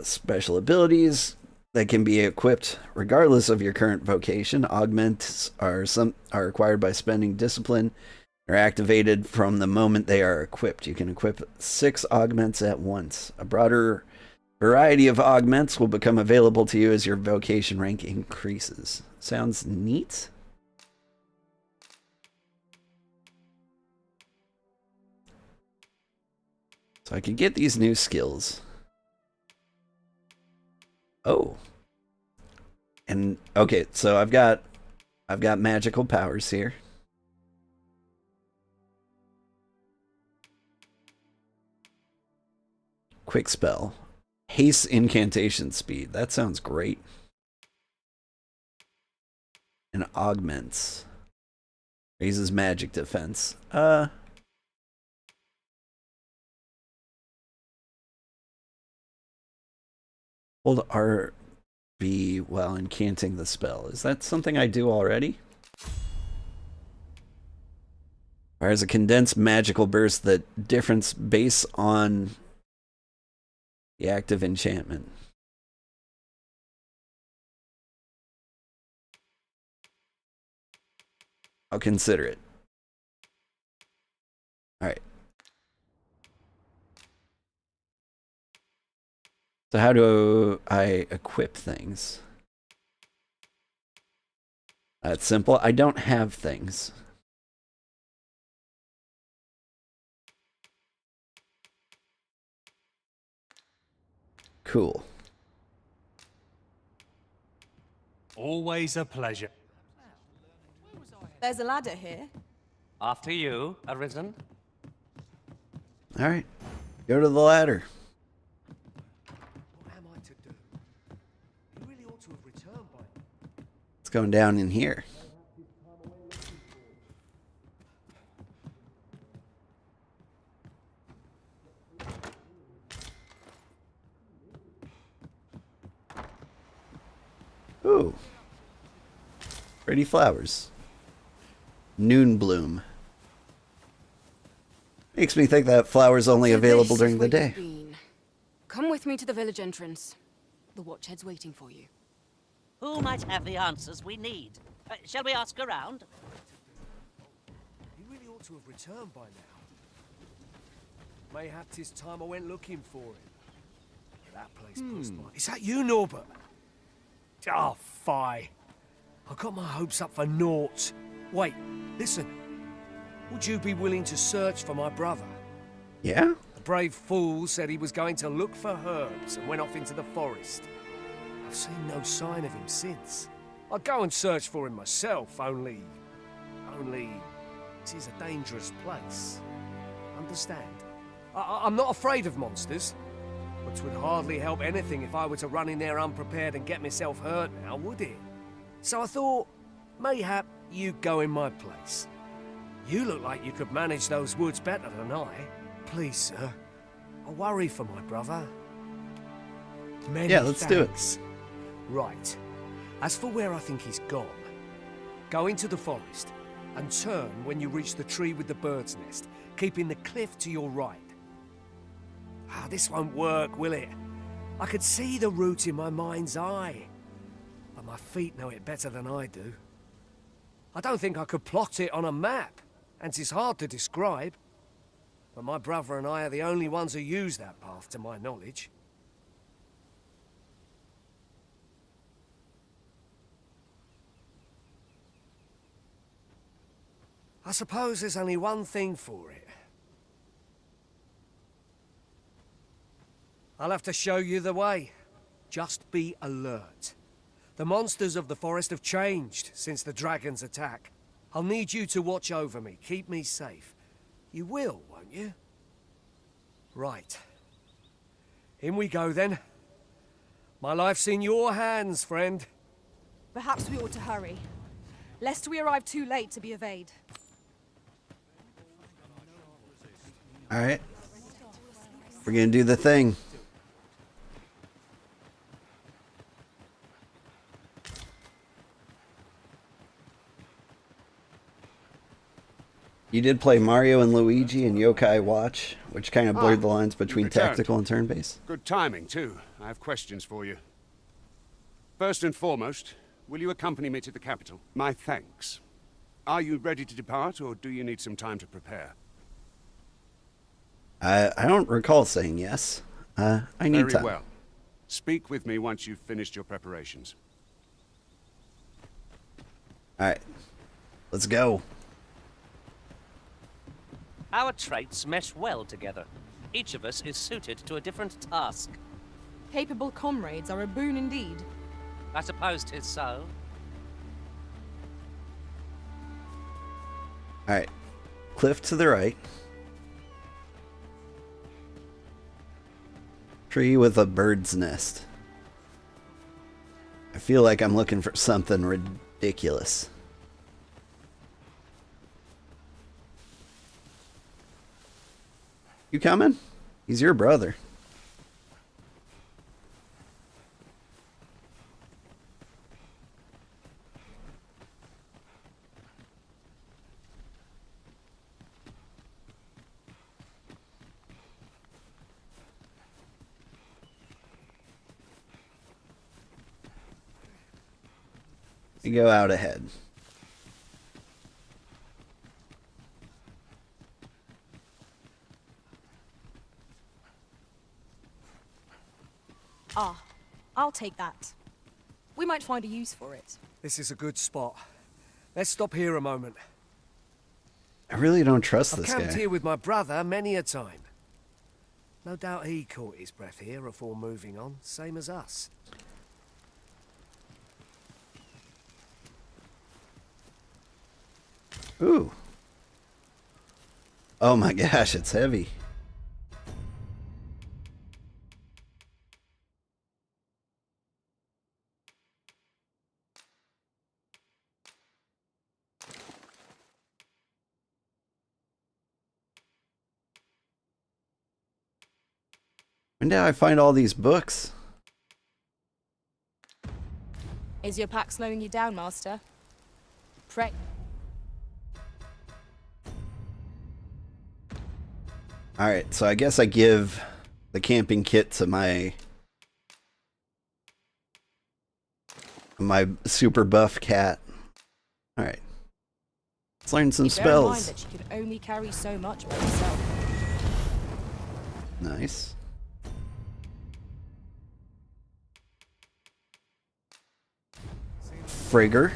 Special abilities that can be equipped regardless of your current vocation. Augments are acquired by spending discipline. They're activated from the moment they are equipped. You can equip 6 augments at once. A broader variety of augments will become available to you as your vocation rank increases. Sounds neat. So I can get these new skills. Oh. And okay, so I've got magical powers here. Quick spell. Haste incantation speed. That sounds great. And augments. Raises magic defense. Hold RB while incanting the spell. Is that something I do already? Fires a condensed magical burst that difference based on the active enchantment. I'll consider it. Alright. So how do I equip things? That's simple. I don't have things. Cool. Always a pleasure. There's a ladder here. After you, Arisen. All right. Go to the ladder. What am I to do? You really ought to have returned by now. It's going down in here. Ooh. Pretty flowers. Noon bloom. Makes me think that flower's only available during the day. Come with me to the village entrance. The watchhead's waiting for you. Who might have the answers we need? Shall we ask around? He really ought to have returned by now. Mayhap 'tis time I went looking for him. That place puts my... Is that you, Norbert? Oh, fie. I got my hopes up for naught. Wait, listen. Would you be willing to search for my brother? Yeah? The brave fool said he was going to look for herbs and went off into the forest. I've seen no sign of him since. I'd go and search for him myself, only... This is a dangerous place. Understand? I'm not afraid of monsters, but 'twould hardly help anything if I were to run in there unprepared and get myself hurt now, would it? So I thought, mayhap you'd go in my place. You look like you could manage those woods better than I. Please, sir. I worry for my brother. Many let's do it. thanks. Right. As for where I think he's gone, go into the forest and turn when you reach the tree with the bird's nest, keeping the cliff to your right. This won't work, will it? I could see the route in my mind's eye, but my feet know it better than I do. I don't think I could plot it on a map, and 'tis hard to describe. But my brother and I are the only ones who use that path, to my knowledge. I suppose there's only one thing for it. I'll have to show you the way. Just be alert. The monsters of the forest have changed since the dragon's attack. I'll need you to watch over me, keep me safe. You will, won't you? Right. In we go, then. My life's in your hands, friend. Perhaps we ought to hurry, lest we arrive too late to be evade. Alright. We're gonna do the thing. You did play Mario and Luigi and Yokai Watch, which kind of blurred the lines between tactical and turn-based. Good timing, too. I have questions for you. First and foremost, will you accompany me to the capital? My thanks. Are you ready to depart, or do you need some time to prepare? I don't recall saying yes. I need time. Very well. Speak with me once you've finished your preparations. Alright. Let's go. Our traits mesh well together. Each of us is suited to a different task. Capable comrades are a boon indeed. I suppose 'tis so. Alright. Cliff to the right. Tree with a bird's nest. I feel like I'm looking for something ridiculous. You coming? He's your brother. You go out ahead. I'll take that. We might find a use for it. This is a good spot. Let's stop here a moment. I really don't trust this I've camped guy. here with my brother many a time. No doubt he caught his breath here before moving on, same as us. Ooh. Oh my gosh, it's heavy. When did I find all these books? Is your pack slowing you down, Master? Pray. Alright, so I guess I give the camping kit to my super buff cat. Alright. Let's learn some Bear in mind spells. that she can only carry so much by herself. Nice. Frigger.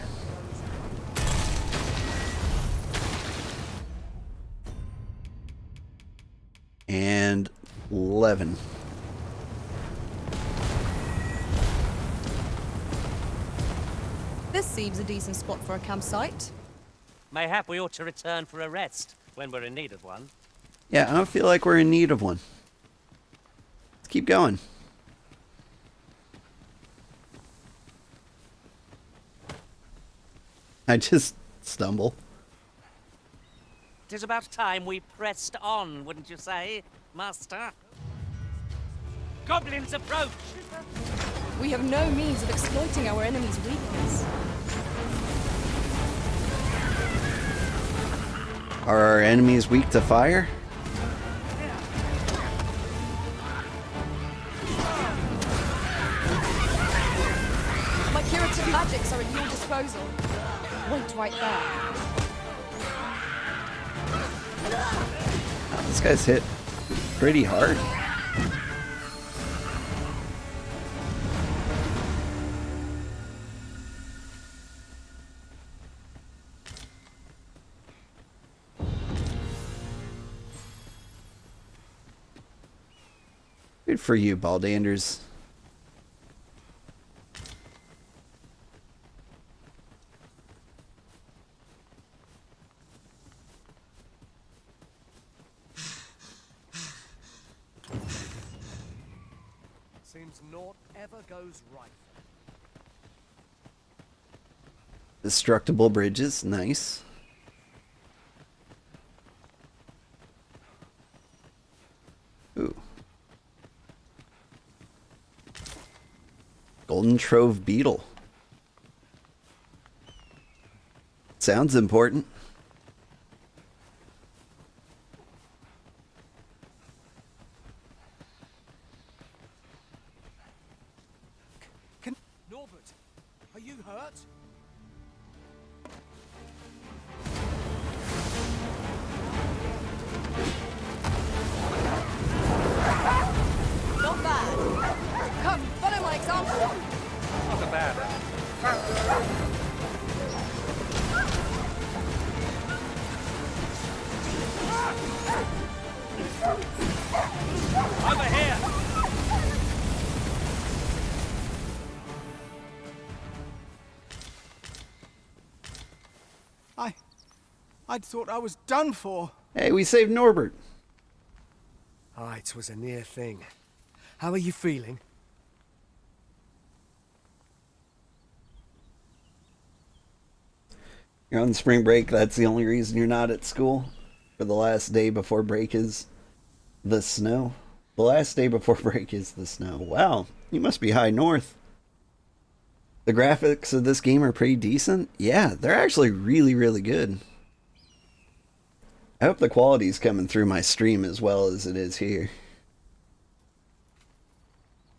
And Levin. This seems a decent spot for a campsite. Mayhap we ought to return for a rest when we're in need of one. Yeah, I don't feel like we're in need of one. Let's keep going. I just stumble. 'Tis about time we pressed on, wouldn't you say, Master? Goblins approach! We have no means of exploiting our enemy's weakness. Are our enemies weak to fire? My curative magics are at your disposal. Wait right there. Oh, this guy's hit pretty hard. Good for you, Baldanders. Seems naught ever goes right. Destructible bridges, nice. Ooh. Golden Trove Beetle. Sounds important. Norbert, are you hurt? Not bad. Come, follow my example. Not a bad. Over here! I'd thought I was done for. Hey, we saved Norbert. Ah, it was a near thing. How are you feeling? You're on spring break. That's the only reason you're not at school. For the last day before break is the snow. The last day before break is the snow. Wow, you must be high north. The graphics of this game are pretty decent. Yeah, they're actually really, really good. I hope the quality's coming through my stream as well as it is here.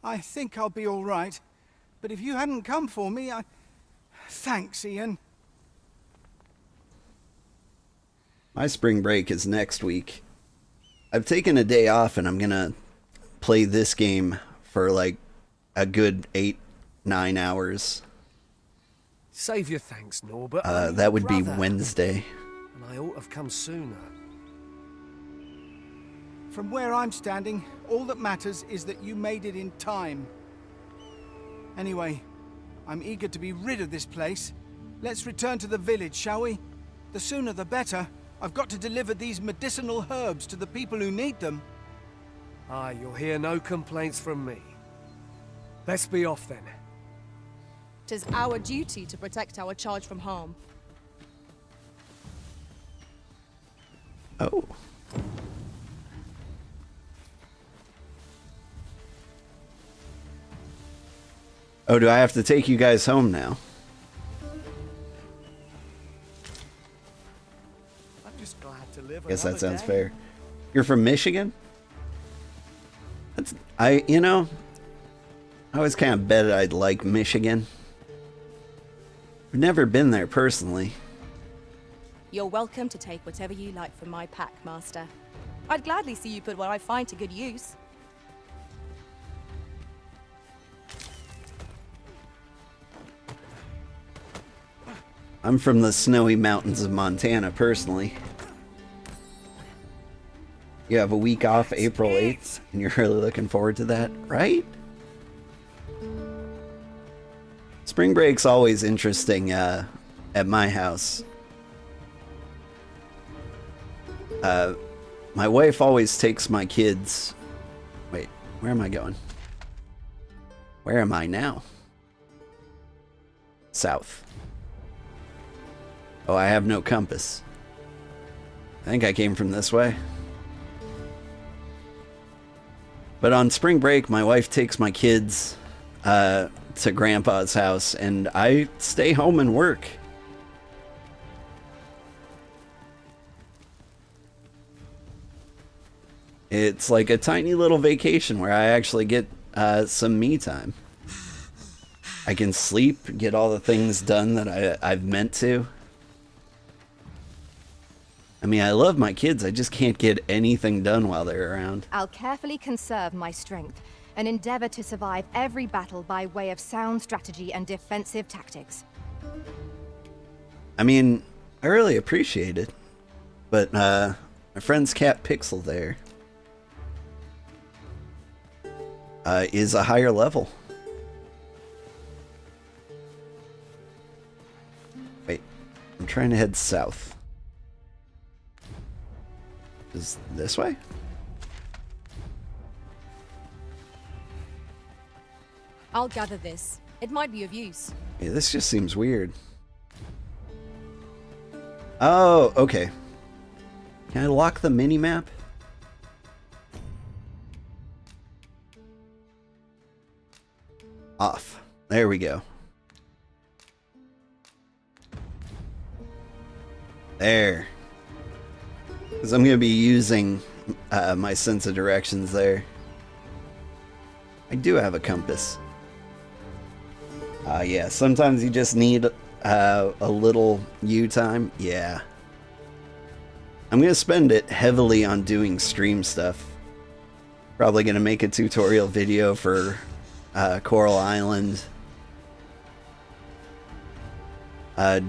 I think I'll be all right. But if you hadn't come for me, Thanks, Ian. My spring break is next week. I've taken a day off and I'm gonna play this game for like a good 8-9 hours. Save your thanks, Norbert. That would be Wednesday. And I ought to have come sooner. From where I'm standing, all that matters is that you made it in time. Anyway, I'm eager to be rid of this place. Let's return to the village, shall we? The sooner the better. I've got to deliver these medicinal herbs to the people who need them. Ah, you'll hear no complaints from me. Let's be off then. 'Tis our duty to protect our charge from harm. Oh. Oh, do I have to take you guys home now? I'm just glad to live Guess that another sounds day. fair. You're from Michigan? You know, I always kind of bet I'd like Michigan. I've never been there personally. You're welcome to take whatever you like from my pack, Master. I'd gladly see you put what I find to good use. I'm from the snowy mountains of Montana, personally. You have a week off April 8th, and you're really looking forward to that, right? Spring break's always interesting at my house. My wife always takes my kids... Wait, where am I going? Where am I now? South. Oh, I have no compass. I think I came from this way. But on spring break, my wife takes my kids to Grandpa's house, and I stay home and work. It's like a tiny little vacation where I actually get some me time. I can sleep, get all the things done that I've meant to. I mean, I love my kids, I just can't get anything done while they're around. I'll carefully conserve my strength and endeavor to survive every battle by way of sound strategy and defensive tactics. I mean, I really appreciate it. But, my friend's cat Pixel there is a higher level. Wait, I'm trying to head south. Is this way? I'll gather this. It might be of use. Yeah, this just seems weird. Oh, okay. Can I lock the mini-map? Off. There we go. There. Because I'm going to be using my sense of directions there. I do have a compass. Yeah, sometimes you just need a little you time. Yeah. I'm going to spend it heavily on doing stream stuff. Probably going to make a tutorial video for Coral Island.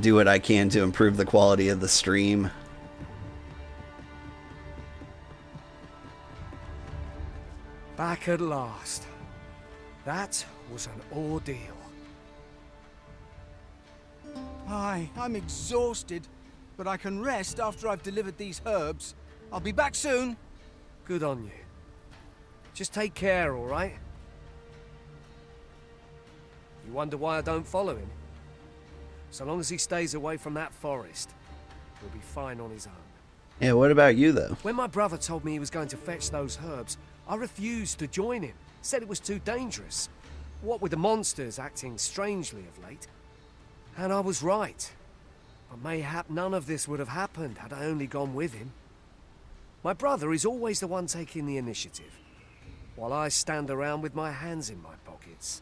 Do what I can to improve the quality of the stream. Back at last. That was an ordeal. Aye, I'm exhausted, but I can rest after I've delivered these herbs. I'll be back soon. Good on you. Just take care, all right? You wonder why I don't follow him? So long as he stays away from that forest, he'll be fine on his own. Yeah, what about you, though? When my brother told me he was going to fetch those herbs, I refused to join him. Said it was too dangerous. What with the monsters acting strangely of late. And I was right. But mayhap none of this would have happened had I only gone with him. My brother is always the one taking the initiative, while I stand around with my hands in my pockets.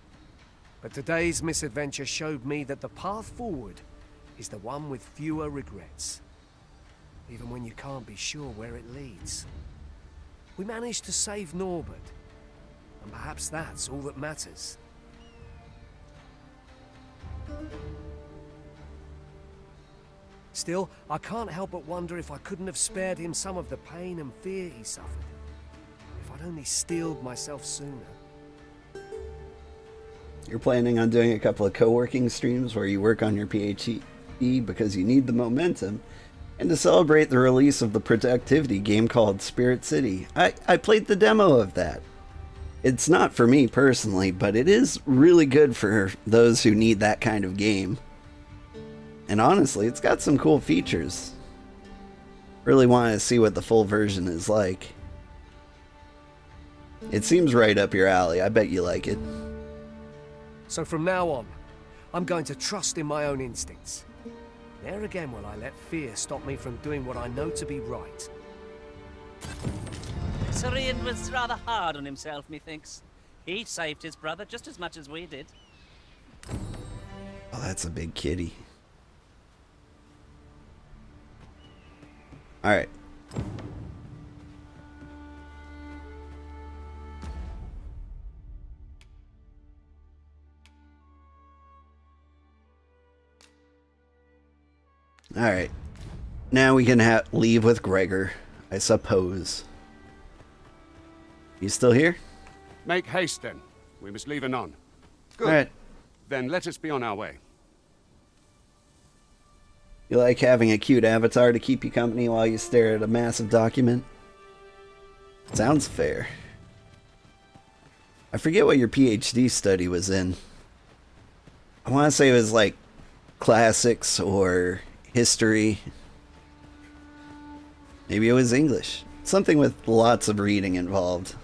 But today's misadventure showed me that the path forward is the one with fewer regrets. Even when you can't be sure where it leads. We managed to save Norbert, and perhaps that's all that matters. Still, I can't help but wonder if I couldn't have spared him some of the pain and fear he suffered. If I'd only steeled myself sooner. You're planning on doing a couple of co-working streams where you work on your PhD because you need the momentum, and to celebrate the release of the productivity game called Spirit City. I played the demo of that. It's not for me personally, but it is really good for those who need that kind of game. And honestly, it's got some cool features. Really want to see what the full version is like. It seems right up your alley. I bet you like it. So from now on, I'm going to trust in my own instincts. There again will I let fear stop me from doing what I know to be right. Serene was rather hard on himself, methinks. He saved his brother just as much as we did. Oh, that's a big kitty. Alright. Alright. Now we can leave with Gregor, I suppose. You still here? Make haste, then. We must leave anon. Good. Alright. Then let us be on our way. You like having a cute avatar to keep you company while you stare at a massive document? Sounds fair. I forget what your PhD study was in. I want to say it was like classics or history. Maybe it was English. Something with lots of reading involved.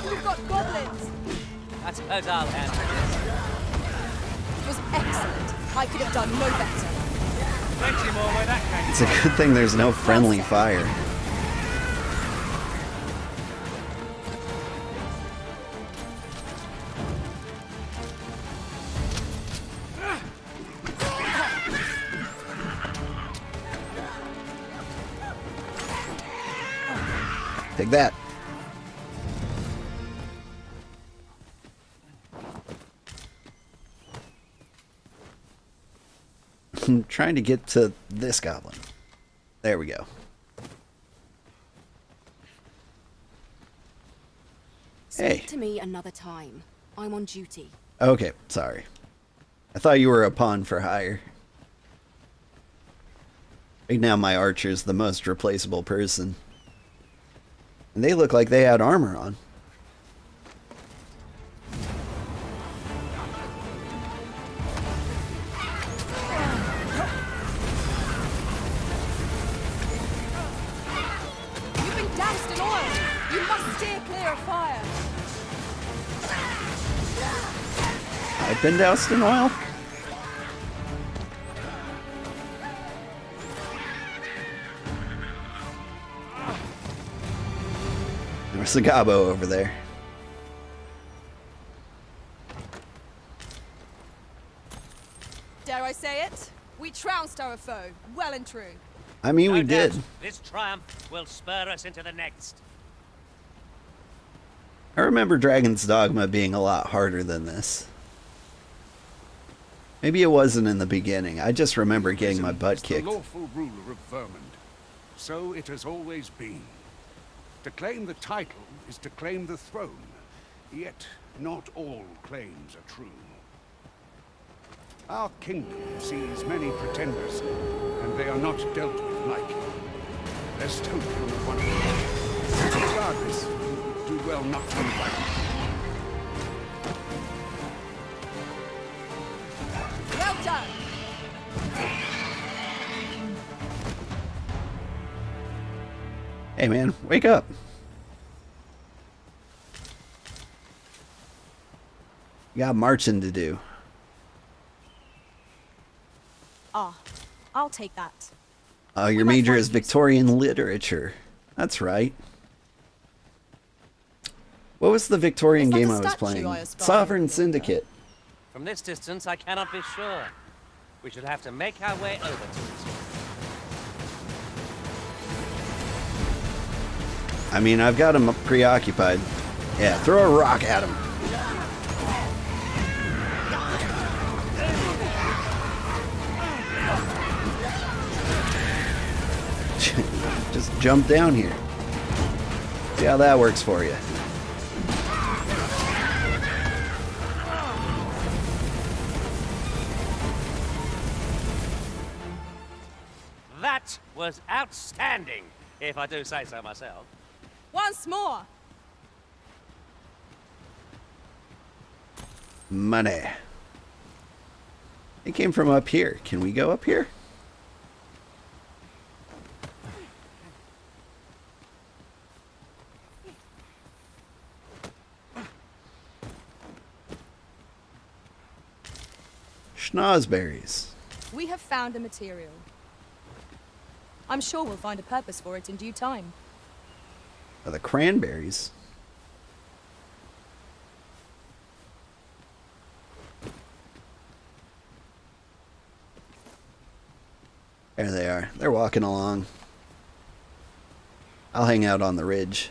We've got goblins! I suppose I'll handle this. It was excellent. I could have done no better. Plenty more where that came It's a good thing there's no friendly fire. Take that. I'm trying to get to this goblin. There we go. Hey. Speak to me another time. I'm on duty. Okay, sorry. I thought you were a pawn for hire. Right now my archer's the most replaceable person. And they look like they had armor on. You've been doused in oil! You must steer clear of fire! I've been doused in oil? There's a gobbo over there. Dare I say it? We trounced our foe, well and true. I mean, we No doubt did. This triumph will spur us into the next. I remember Dragon's Dogma being a lot harder than this. Maybe it wasn't in the beginning. I just remember getting my butt kicked. The lawful ruler of Vermund. So it has always been. To claim the title is to claim the throne. Yet, not all claims are true. Our kingdom sees many pretenders, and they are not dealt with lightly. Best hope on the one hand. Regardless, you would do well not to invite me. Well done! Hey man, wake up. You got marching to do. Ah, I'll take that. Oh, your major is Victorian literature. That's right. What was the Victorian game I was playing? Sovereign Syndicate. From this distance, I cannot be sure. We should have to make our way over to it. I mean, I've got him preoccupied. Yeah, throw a rock at him. Just jump down here. See how that works for you. That was outstanding, if I do say so myself. Once more! Money. It came from up here. Can we go up here? Schnozberries. We have found a material. I'm sure we'll find a purpose for it in due time. Oh, the cranberries. There they are. They're walking along. I'll hang out on the ridge.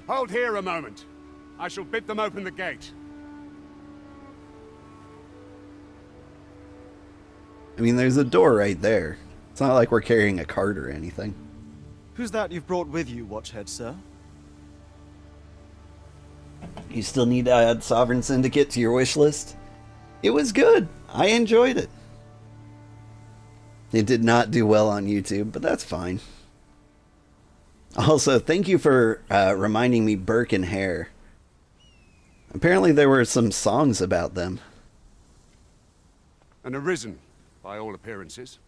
Hold here a moment. I shall bid them open the gate. I mean, there's a door right there. It's not like we're carrying a cart or anything. Who's that you've brought with you, Watchhead, sir? You still need to add Sovereign Syndicate to your wish list? It was good. I enjoyed it. It did not do well on YouTube, but that's fine. Also, thank you for reminding me Burke and Hare. Apparently there were some songs about them. An Arisen, by all appearances.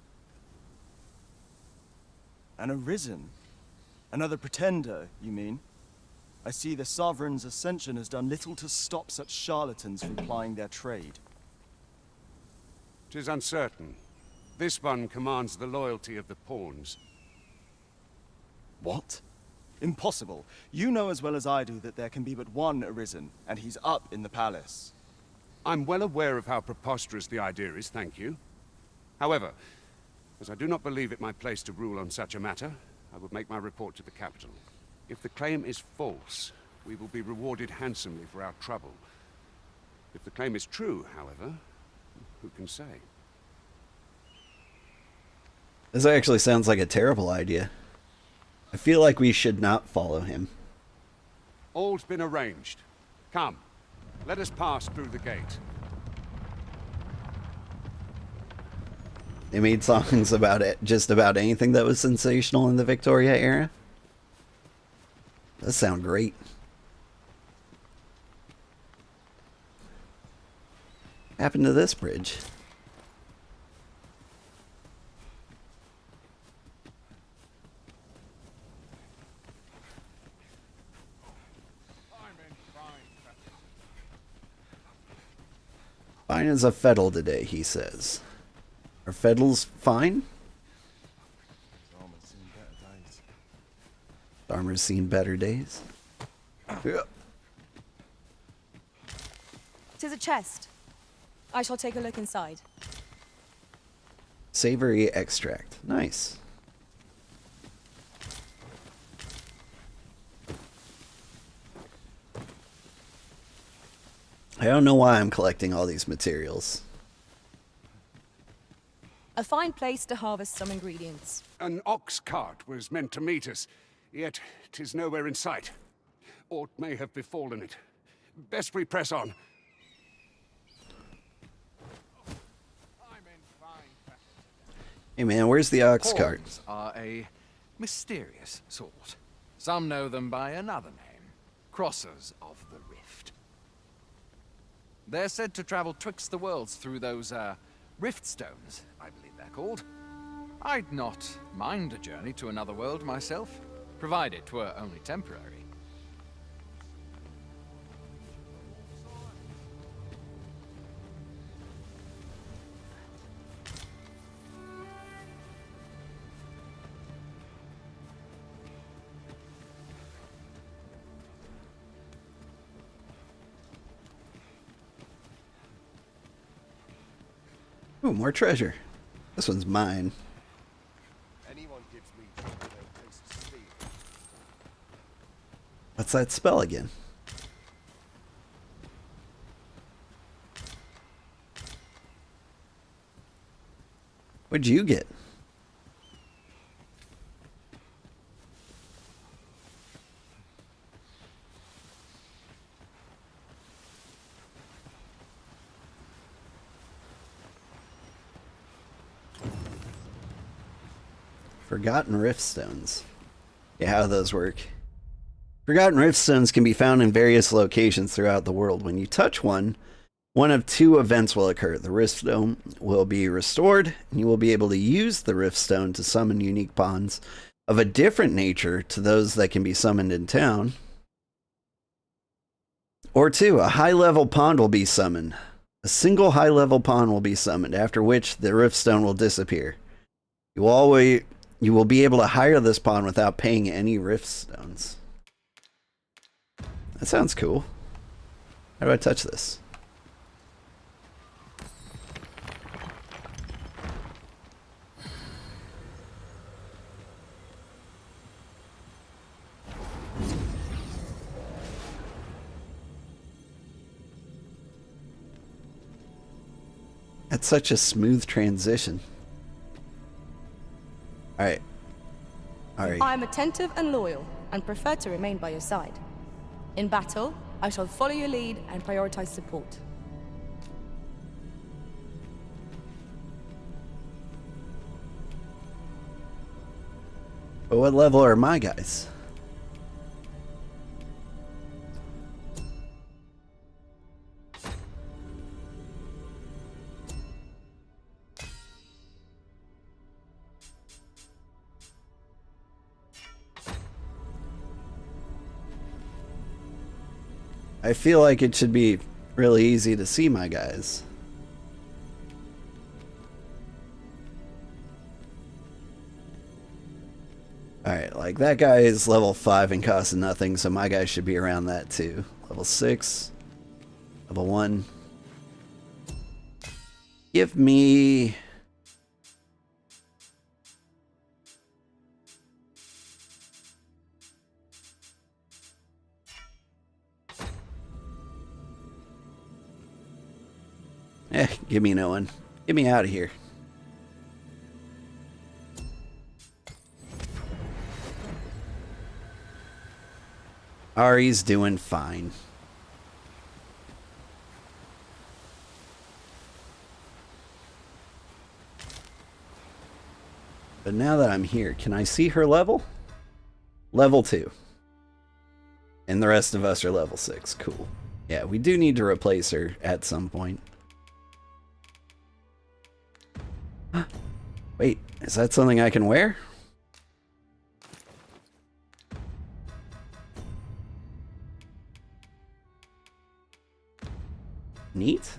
An Arisen? Another pretender, you mean? I see the Sovereign's ascension has done little to stop such charlatans from plying their trade. 'Tis uncertain. This one commands the loyalty of the pawns. What? Impossible. You know as well as I do that there can be but one Arisen, and he's up in the palace. I'm well aware of how preposterous the idea is, thank you. However, as I do not believe it my place to rule on such a matter, I will make my report to the capital. If the claim is false, we will be rewarded handsomely for our trouble. If the claim is true, however, who can say? This actually sounds like a terrible idea. I feel like we should not follow him. All's been arranged. Come, let us pass through the gate. They made songs about it, just about anything that was sensational in the Victoria era. That sound great. What happened to this bridge? Fine as a fiddle today, he says. Are fiddles fine? Armor's seen better days. Yeah. 'Tis a chest. I shall take a look inside. Savory extract. Nice. I don't know why I'm collecting all these materials. A fine place to harvest some ingredients. An ox cart was meant to meet us, yet 'tis nowhere in sight. Aught may have befallen it. Best we press on. Hey man, where's the ox cart? Pawns are a mysterious sort. Some know them by another name, Crossers of the Rift. They're said to travel twixt the worlds through those, rift stones, I believe they're called. I'd not mind a journey to another world myself, provided 'twere only temporary. Ooh, more treasure. This one's mine. Anyone gives me trouble, they'll place to steal. What's that spell again? What'd you get? Forgotten Riftstones. Yeah, how do those work? Forgotten Riftstones can be found in various locations throughout the world. When you touch one, one of two events will occur. The Riftstone will be restored, and you will be able to use the Riftstone to summon unique pawns of a different nature to those that can be summoned in town. Or 2, a high-level pond will be summoned. A single high-level pond will be summoned, after which the riftstone will disappear. You will be able to hire this pond without paying any riftstones. That sounds cool. How do I touch this? That's such a smooth transition. Alright. Alright. I am attentive and loyal, and prefer to remain by your side. In battle, I shall follow your lead and prioritize support. But what level are my guys? I feel like it should be really easy to see my guys. Alright, like that guy is level 5 and costs nothing, so my guy should be around that too. Level 6. Level 1. Give me... give me no one. Get me out of here. Ari's doing fine. But now that I'm here, can I see her level? Level 2. And the rest of us are level 6. Cool. Yeah, we do need to replace her at some point. Wait, is that something I can wear? Neat.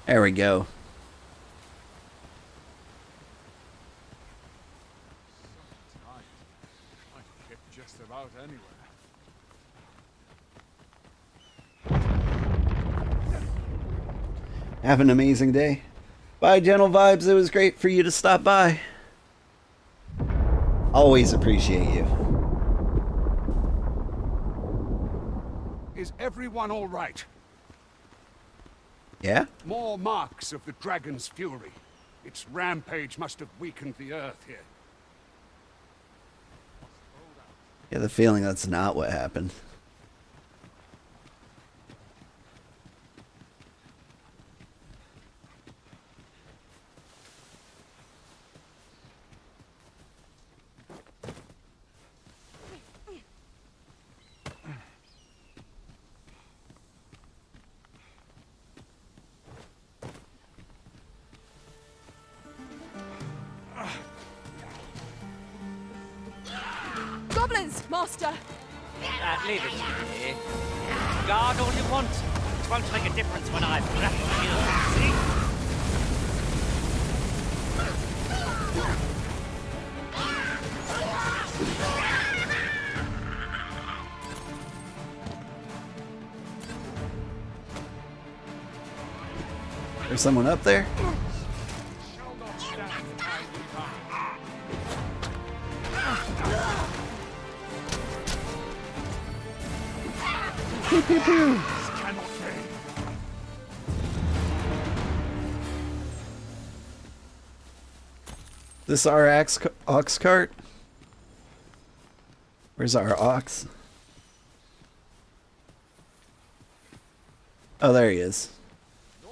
There we go. Just about anywhere. Have an amazing day. Bye, Gentle Vibes. It was great for you to stop by. Always appreciate you. Is everyone all right? Yeah? More marks of the dragon's fury. Its rampage must have weakened the earth here. I get the feeling that's not what happened. Goblins, master! Leave it to me. Guard all you want. It won't make a difference when I've grappled you, see? There's someone up there? Pew, pew, pew. This our ox cart? Where's our ox? Oh, there he is.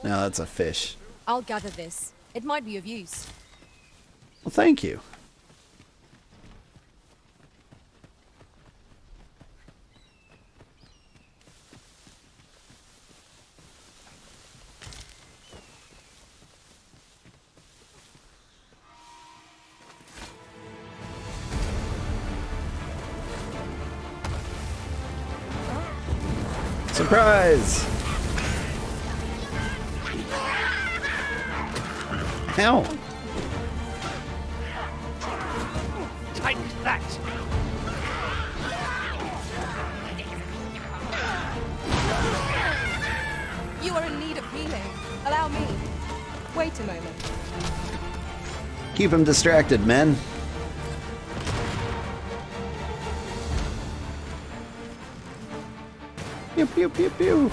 No, that's a fish. I'll gather this. It might be of use. Well, thank you. Surprise! Ow! Take that! You are in need of healing. Allow me. Wait a moment. Keep him distracted, men. Pew pew pew pew.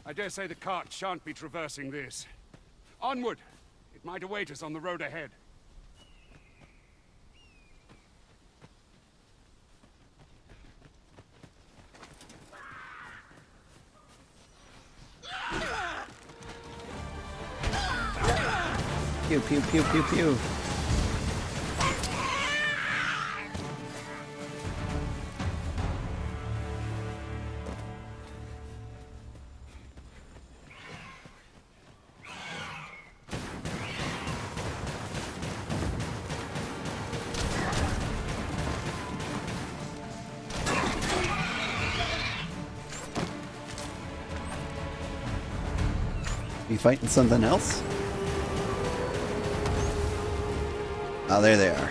I dare say the cart shan't be traversing this. Onward! It might await us on the road ahead. Pew pew pew pew pew. You fighting something else? Oh, there they are.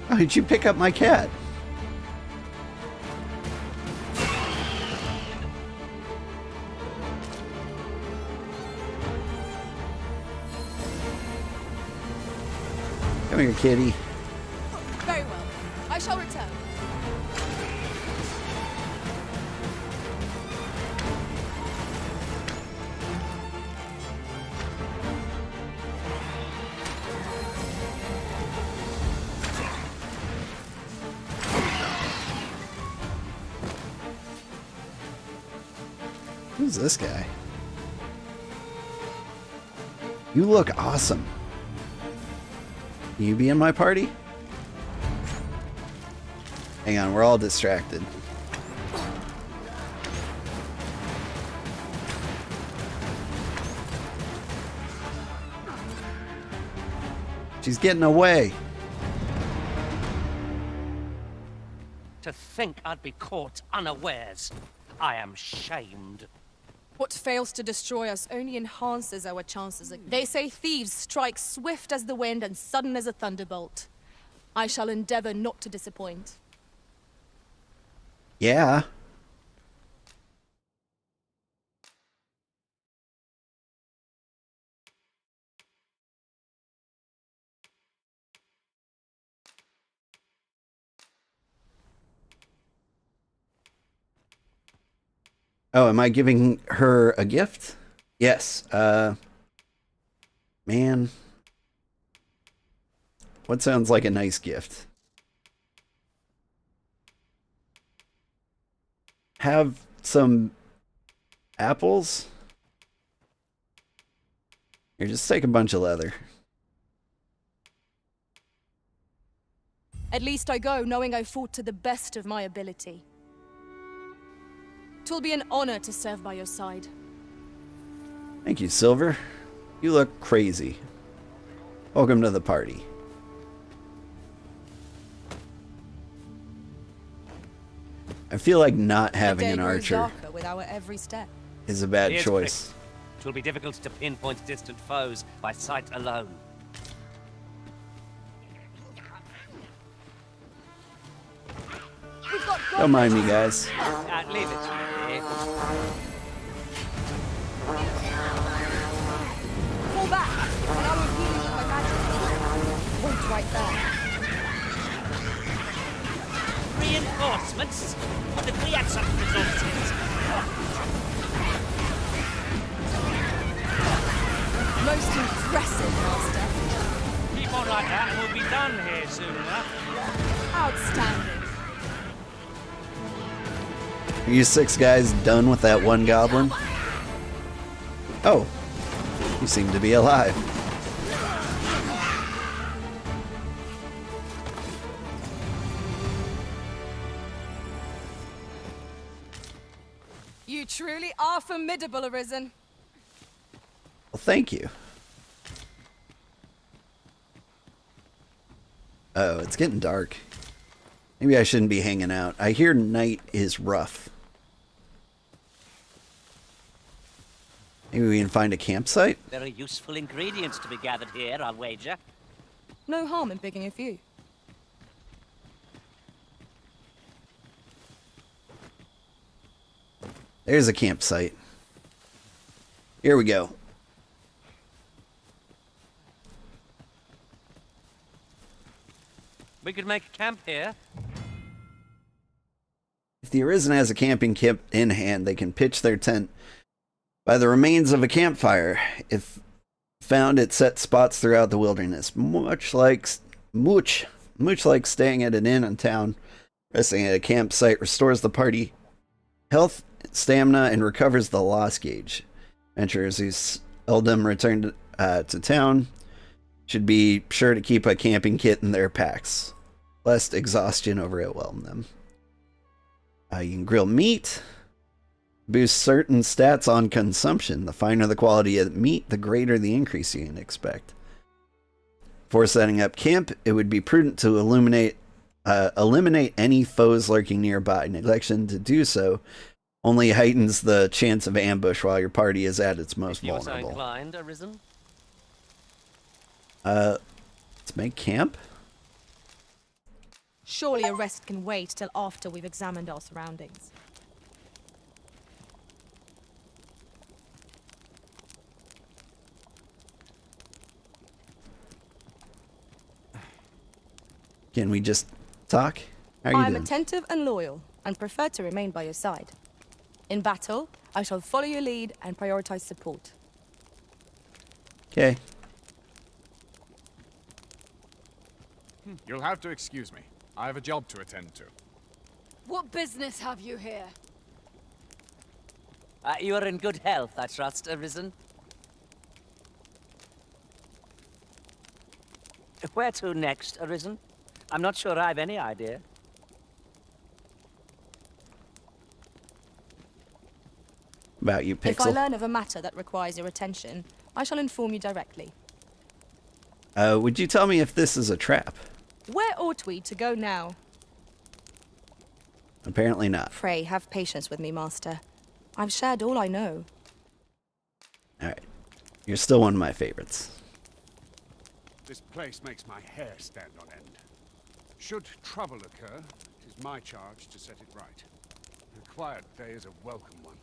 How did you pick up my cat? Come here, kitty. Very well. I shall return. Who's this guy? You look awesome. Can you be in my party? Hang on, we're all distracted. She's getting away. To think I'd be caught unawares. I am shamed. What fails to destroy us only enhances our chances. They say thieves strike swift as the wind and sudden as a thunderbolt. I shall endeavor not to disappoint. Yeah. Oh, am I giving her a gift? Yes. Man. What sounds like a nice gift? Have some apples? Here, just take a bunch of leather. At least I go knowing I fought to the best of my ability. 'Twill be an honor to serve by your side. Thank you, Silver. You look crazy. Welcome to the party. I feel like not having an archer with our every step. is a bad Here's choice. Trickster. It will be difficult to pinpoint distant foes by sight alone. Don't mind me, guys. Leave it to me. Fall back, and I will heal you with my magic. Wait right there. Reinforcements? What if we had such resources? Most Impressive, Master. Keep on like that and we'll be done here soon enough. Outstanding. Are you 6 guys done with that one goblin? Oh, you seem to be alive. You truly are formidable, Arisen. Well, thank you. Oh, it's getting dark. Maybe I shouldn't be hanging out. I hear night is rough. Maybe we can find a campsite? Very useful ingredients to be gathered here, I'll wager. No harm in picking a few. There's a campsite. Here we go. We could make a camp here. If the Arisen has a camping kit in hand, they can pitch their tent by the remains of a campfire. If found, it sets spots throughout the wilderness, much like staying at an inn in town. Resting at a campsite restores the party health, stamina, and recovers the loss gauge. Adventurers who seldom return to town should be sure to keep a camping kit in their packs, lest exhaustion overwhelm them. You can grill meat, boost certain stats on consumption. The finer the quality of the meat, the greater the increase you can expect. Before setting up camp, it would be prudent to eliminate any foes lurking nearby. Neglection to do so only heightens the chance of ambush while your party is at its most If vulnerable. you are inclined, Arisen. Let's make camp. Surely a rest can wait till after we've examined our surroundings. Can we just talk? How are you I am doing? attentive and loyal, and prefer to remain by your side. In battle, I shall follow your lead and prioritize support. Okay. You'll have to excuse me. I have a job to attend to. What business have you here? You are in good health, I trust, Arisen. Where to next, Arisen? I'm not sure I've any idea. About you, Pixel. If I learn of a matter that requires your attention, I shall inform you directly. Would you tell me if this is a trap? Where ought we to go now? Apparently not. Pray, have patience with me, Master. I've shared all I know. Alright. You're still one of my favorites. This place makes my hair stand on end. Should trouble occur, it is my charge to set it right. A quiet day is a welcome one.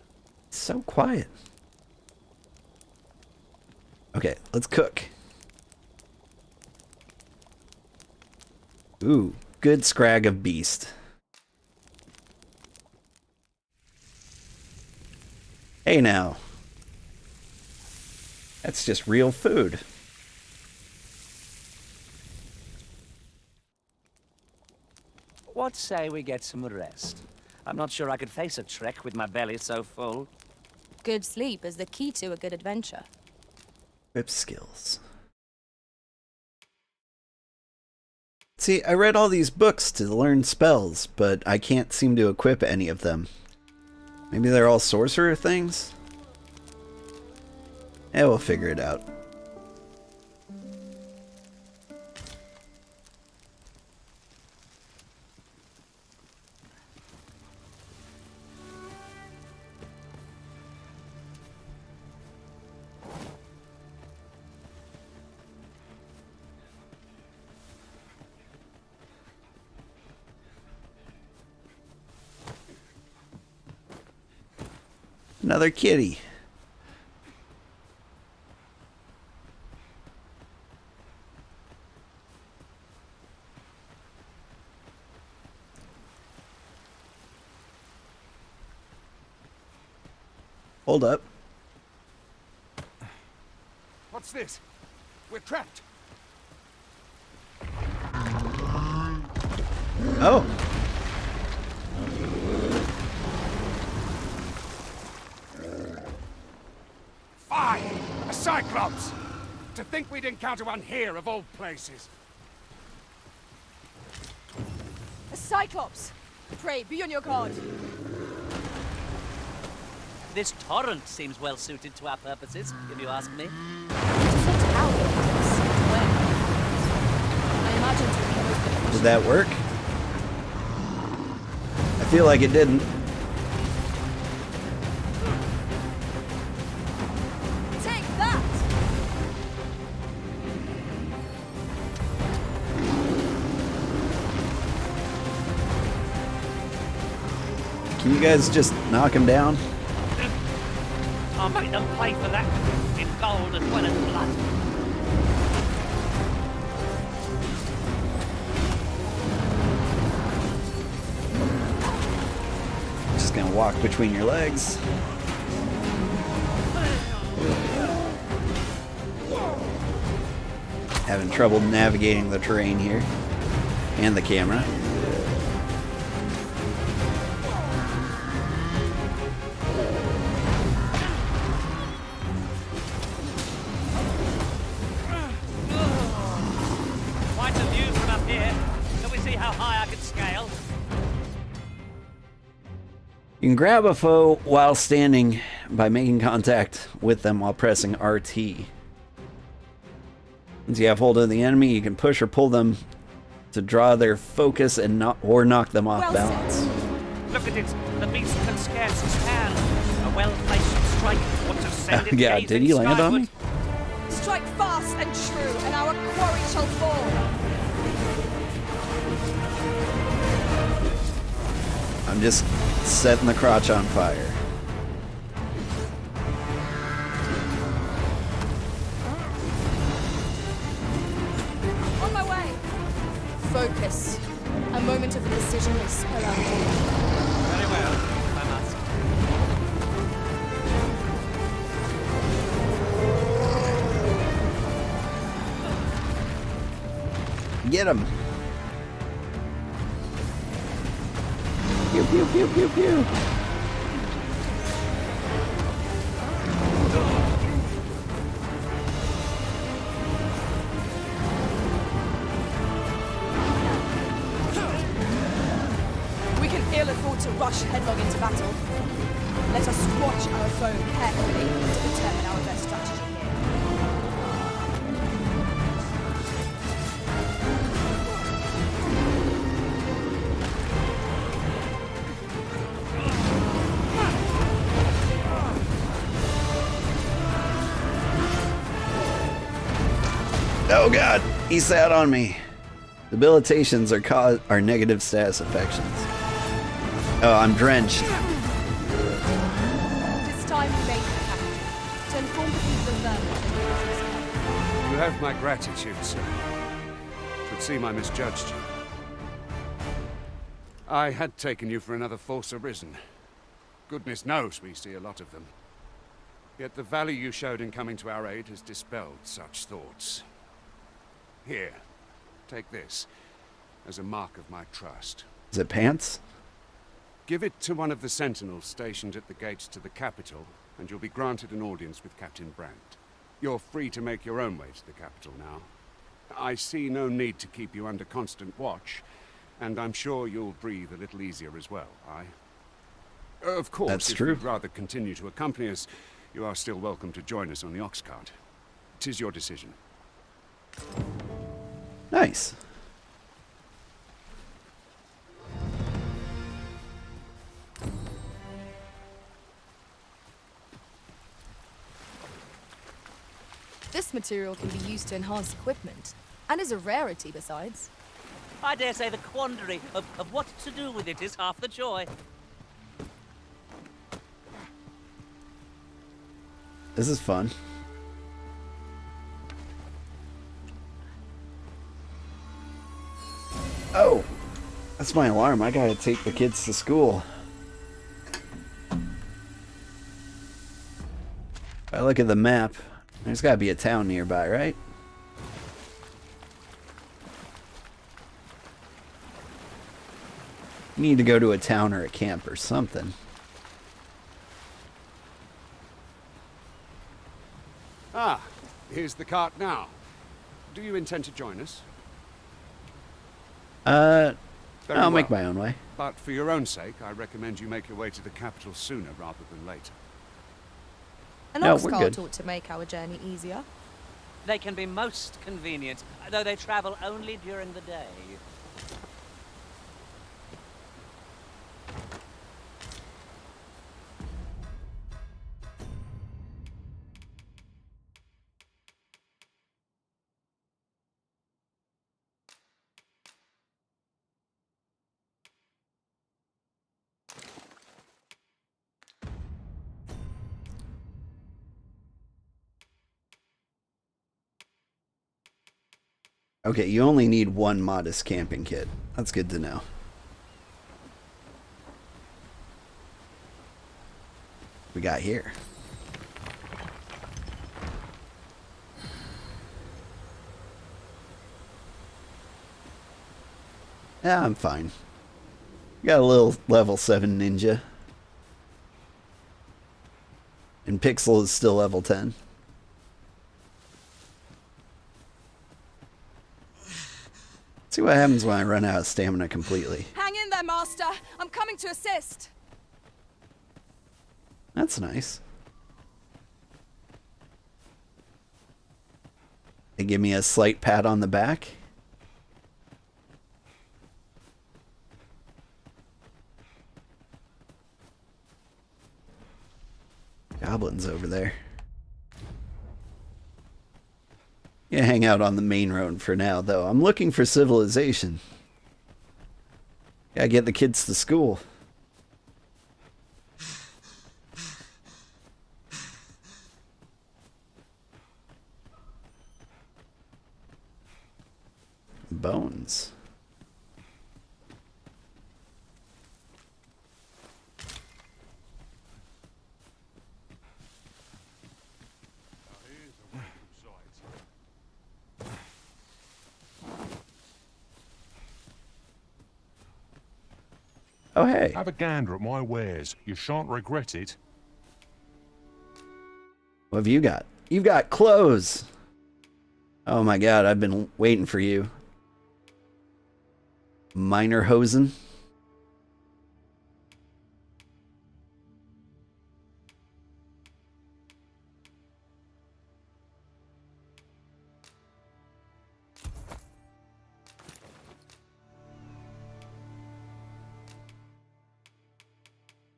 It's so quiet. Okay, let's cook. Ooh, good scrag of beast. Hey now. That's just real food. What say we get some rest? I'm not sure I could face a trek with my belly so full. Good sleep is the key to a good adventure. Whip skills. See, I read all these books to learn spells, but I can't seem to equip any of them. Maybe they're all sorcerer things? Yeah, we'll figure it out. Another kitty. Hold up. What's this? We're trapped. Oh. Fire! A Cyclops! To think we'd encounter one here of all places. A Cyclops! Pray, be on your guard. This torrent seems well suited to our purposes, if you ask me. I imagine to be most beneficial. Did that work? I feel like it didn't. Take that! Can you guys just knock him down? I'll make them pay for that in gold as well as blood. Just gonna walk between your legs. Having trouble navigating the terrain here. And the camera. Quite a view from up here. Can we see how high I can scale? You can grab a foe while standing by making contact with them while pressing RT. Once you have hold of the enemy, you can push or pull them to draw their focus and knock them off balance. Look at it. The beast can scarce stand. A well-placed strike would have sent it Yeah, did he land on me? Strike fast and true, and our quarry shall fall. I'm just setting the crotch on fire. On my way. Focus. A moment of indecision may spell out. Very well, I must. Get him! Pew pew pew pew pew! We can ill afford to rush headlong into battle. Let us watch our foe carefully to determine our best strategy here. Oh god, he sat on me. Debilitations are negative status affections. Oh, I'm drenched. It is time we made the capital to inform the people of Vermont. You have my gratitude, sir. Could seem I misjudged you. I had taken you for another Force Arisen. Goodness knows we see a lot of them. Yet the value you showed in coming to our aid has dispelled such thoughts. Here, take this, as a mark of my trust. Is it pants? Give it to one of the sentinels stationed at the gates to the capital, and you'll be granted an audience with Captain Brandt. You're free to make your own way to the capital now. I see no need to keep you under constant watch, and I'm sure you'll breathe a little easier as well, Of course, That's if true. you'd rather continue to accompany us, you are still welcome to join us on the ox cart. 'Tis your decision. Nice. This material can be used to enhance equipment, and is a rarity besides. I dare say the quandary of what to do with it is half the joy. This is fun. Oh, that's my alarm. I gotta take the kids to school. If I look at the map, there's gotta be a town nearby, right? You need to go to a town or a camp or something. Ah, here's the cart now. Do you intend to join us? I'll Very make well. my own way. But for your own sake, I recommend you make your way to the capital sooner rather than later. An No, ox we're cart good. ought to make our journey easier. They can be most convenient, though they travel only during the day. Okay, you only need one modest camping kit. That's good to know. We got here. Yeah, I'm fine. Got a little level 7 ninja. And Pixel is still level 10. See what happens when I run out of stamina completely. Hang in there, Master. I'm coming to assist. That's nice. They give me a slight pat on the back. Goblins over there. Yeah, hang out on the main road for now, though. I'm looking for civilization. Gotta get the kids to school. Bones. Oh, hey. Have a gander at my wares. You shan't regret it. What have you got? You've got clothes. Oh my god, I've been waiting for you. Minor hosen.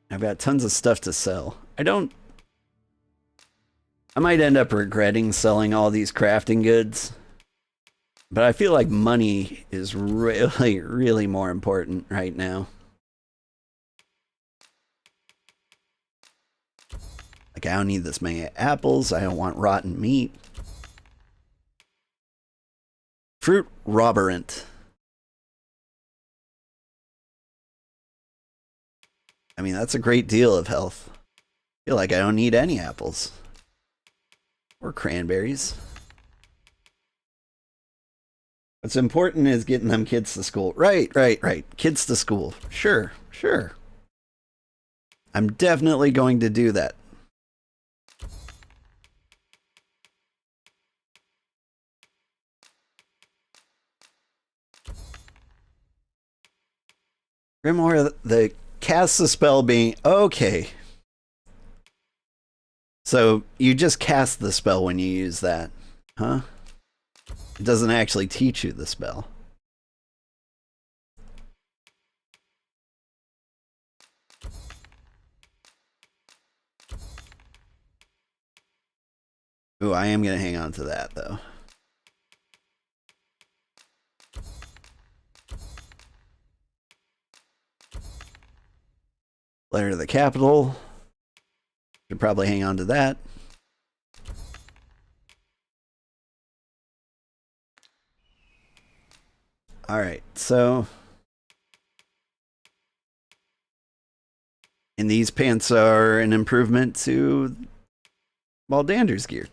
I've got tons of stuff to sell. I might end up regretting selling all these crafting goods. But I feel like money is really, really more important right now. Like, I don't need this many apples. I don't want rotten meat. Fruit Roberant. I mean, that's a great deal of health. I feel like I don't need any apples. Or cranberries. What's important is getting them kids to school. Right. Kids to school. Sure. I'm definitely going to do that. Grimoire, the cast the spell being... Okay. So, you just cast the spell when you use that, huh? It doesn't actually teach you the spell. Ooh, I am going to hang on to that, though. Letter to the capital. Should probably hang on to that. Alright, so... And these pants are an improvement to Baldanders gear.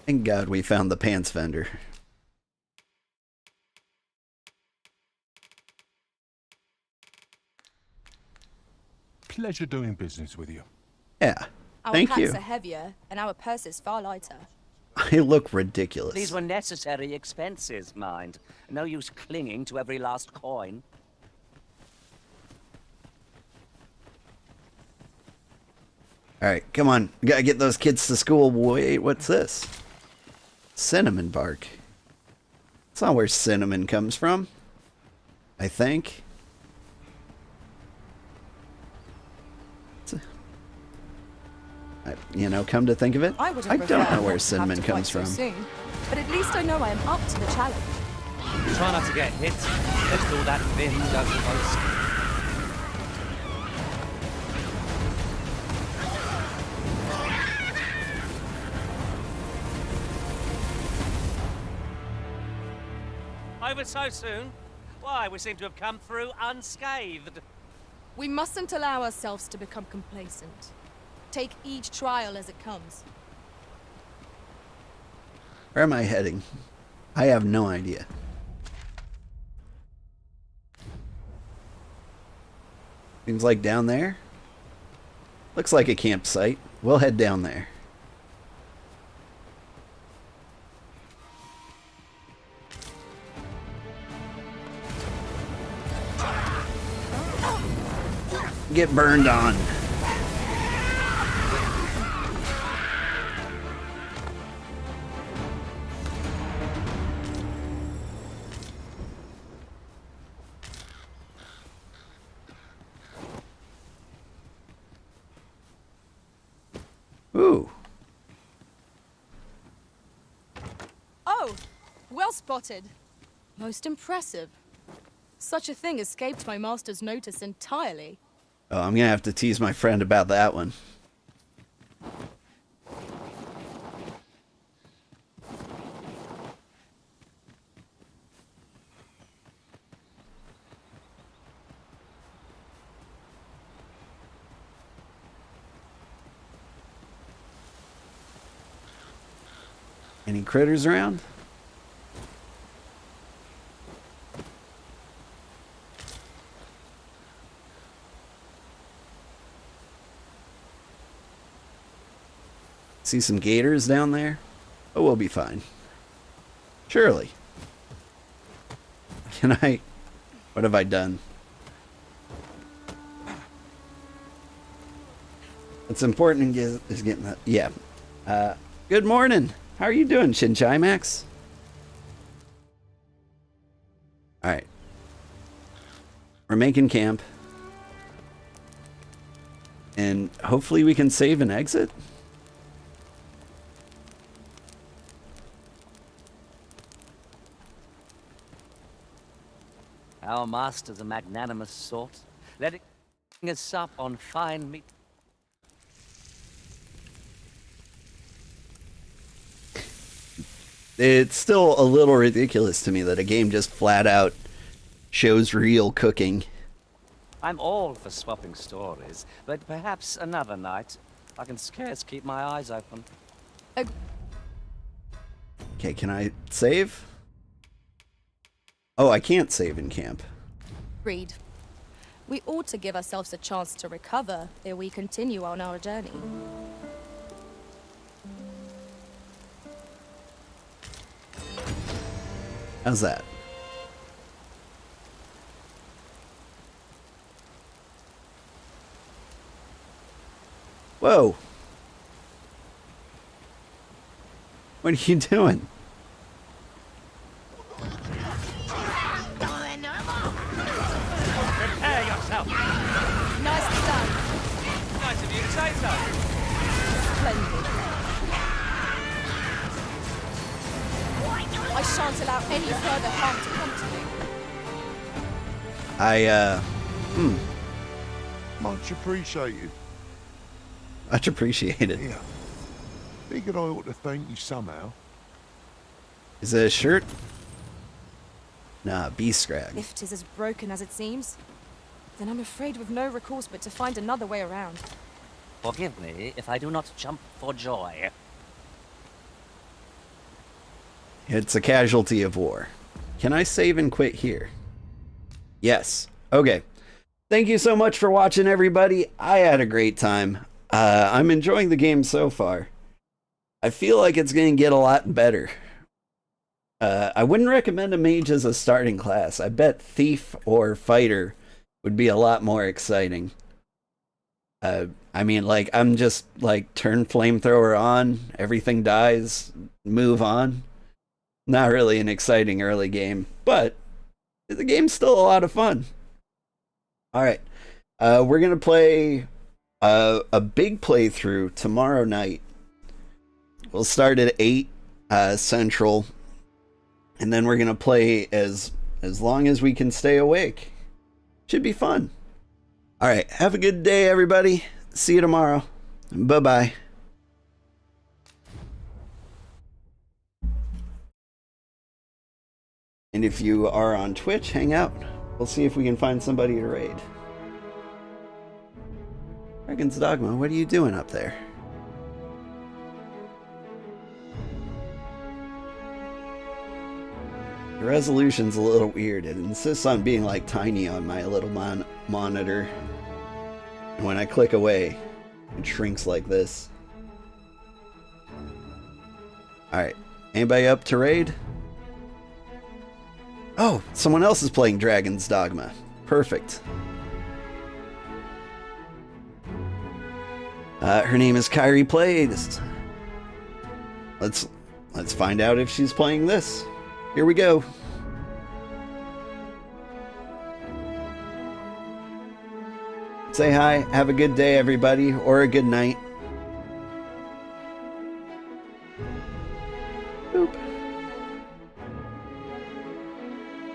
Thank God we found the pants vendor. pleasure doing business with you. Yeah. Our Thank packs you. are heavier, and our purses far lighter. I look ridiculous. These were necessary expenses, mind. No use clinging to every last coin. All right, come on. We gotta get those kids to school. Wait, what's this? Cinnamon bark. That's not where cinnamon comes from. I think. You know, come to think of it, I would have I don't preferred know where not to have cinnamon to fight comes so from. soon, but at least I know I am up to the challenge. Try not to get hit. Let's do that thin, don't you, boys? Over so soon? Why, we seem to have come through unscathed. We mustn't allow ourselves to become complacent. Take each trial as it comes. Where am I heading? I have no idea. Seems like down there. Looks like a campsite. We'll head down there. Get burned on. Ooh. Oh, well spotted. Most impressive. Such a thing escaped my master's notice entirely. Oh, I'm gonna have to tease my friend about that one. Any critters around? See some gators down there? Oh, we'll be fine. Surely. Can I... What have I done? What's important is getting that... Yeah. Good morning. How are you doing, Shinchai Max? Alright. We're making camp. And hopefully we can save and exit. Our master's a magnanimous sort, letting us sup on fine meat. It's still a little ridiculous to me that a game just flat out shows real cooking. I'm all for swapping stories, but perhaps another night. I can scarce keep my eyes open. Okay, can I save? Oh, I can't save in camp. Agreed. We ought to give ourselves a chance to recover ere we continue on our journey. How's that? Whoa. What are you doing? Prepare yourself! Nicely done. Nice of you to say so. Splendid. I shan't allow any further harm to come to you. Much appreciated. Much appreciated. Yeah. Figured I ought to thank you somehow. Is it a shirt? Nah, B-scrag. If 'tis as broken as it seems, then I'm afraid we've no recourse but to find another way around. Forgive me if I do not jump for joy. It's a casualty of war. Can I save and quit here? Yes. Okay. Thank you so much for watching, everybody. I had a great time. I'm enjoying the game so far. I feel like it's going to get a lot better. I wouldn't recommend a mage as a starting class. I bet thief or fighter would be a lot more exciting. I mean, like, I'm just, like, turn flamethrower on, everything dies, move on. Not really an exciting early game, but the game's still a lot of fun. Alright, we're going to play a big playthrough tomorrow night. We'll start at 8 Central, and then we're going to play as long as we can stay awake. Should be fun. Alright, have a good day, everybody. See you tomorrow. Bye-bye. And if you are on Twitch, hang out. We'll see if we can find somebody to raid. Dragon's Dogma, what are you doing up there? The resolution's a little weird. It insists on being like tiny on my little monitor. And when I click away, it shrinks like this. Alright, anybody up to raid? Oh, someone else is playing Dragon's Dogma. Perfect. Her name is Kyrie Plays. Let's find out if she's playing this. Here we go. Say hi, have a good day, everybody, or a good night.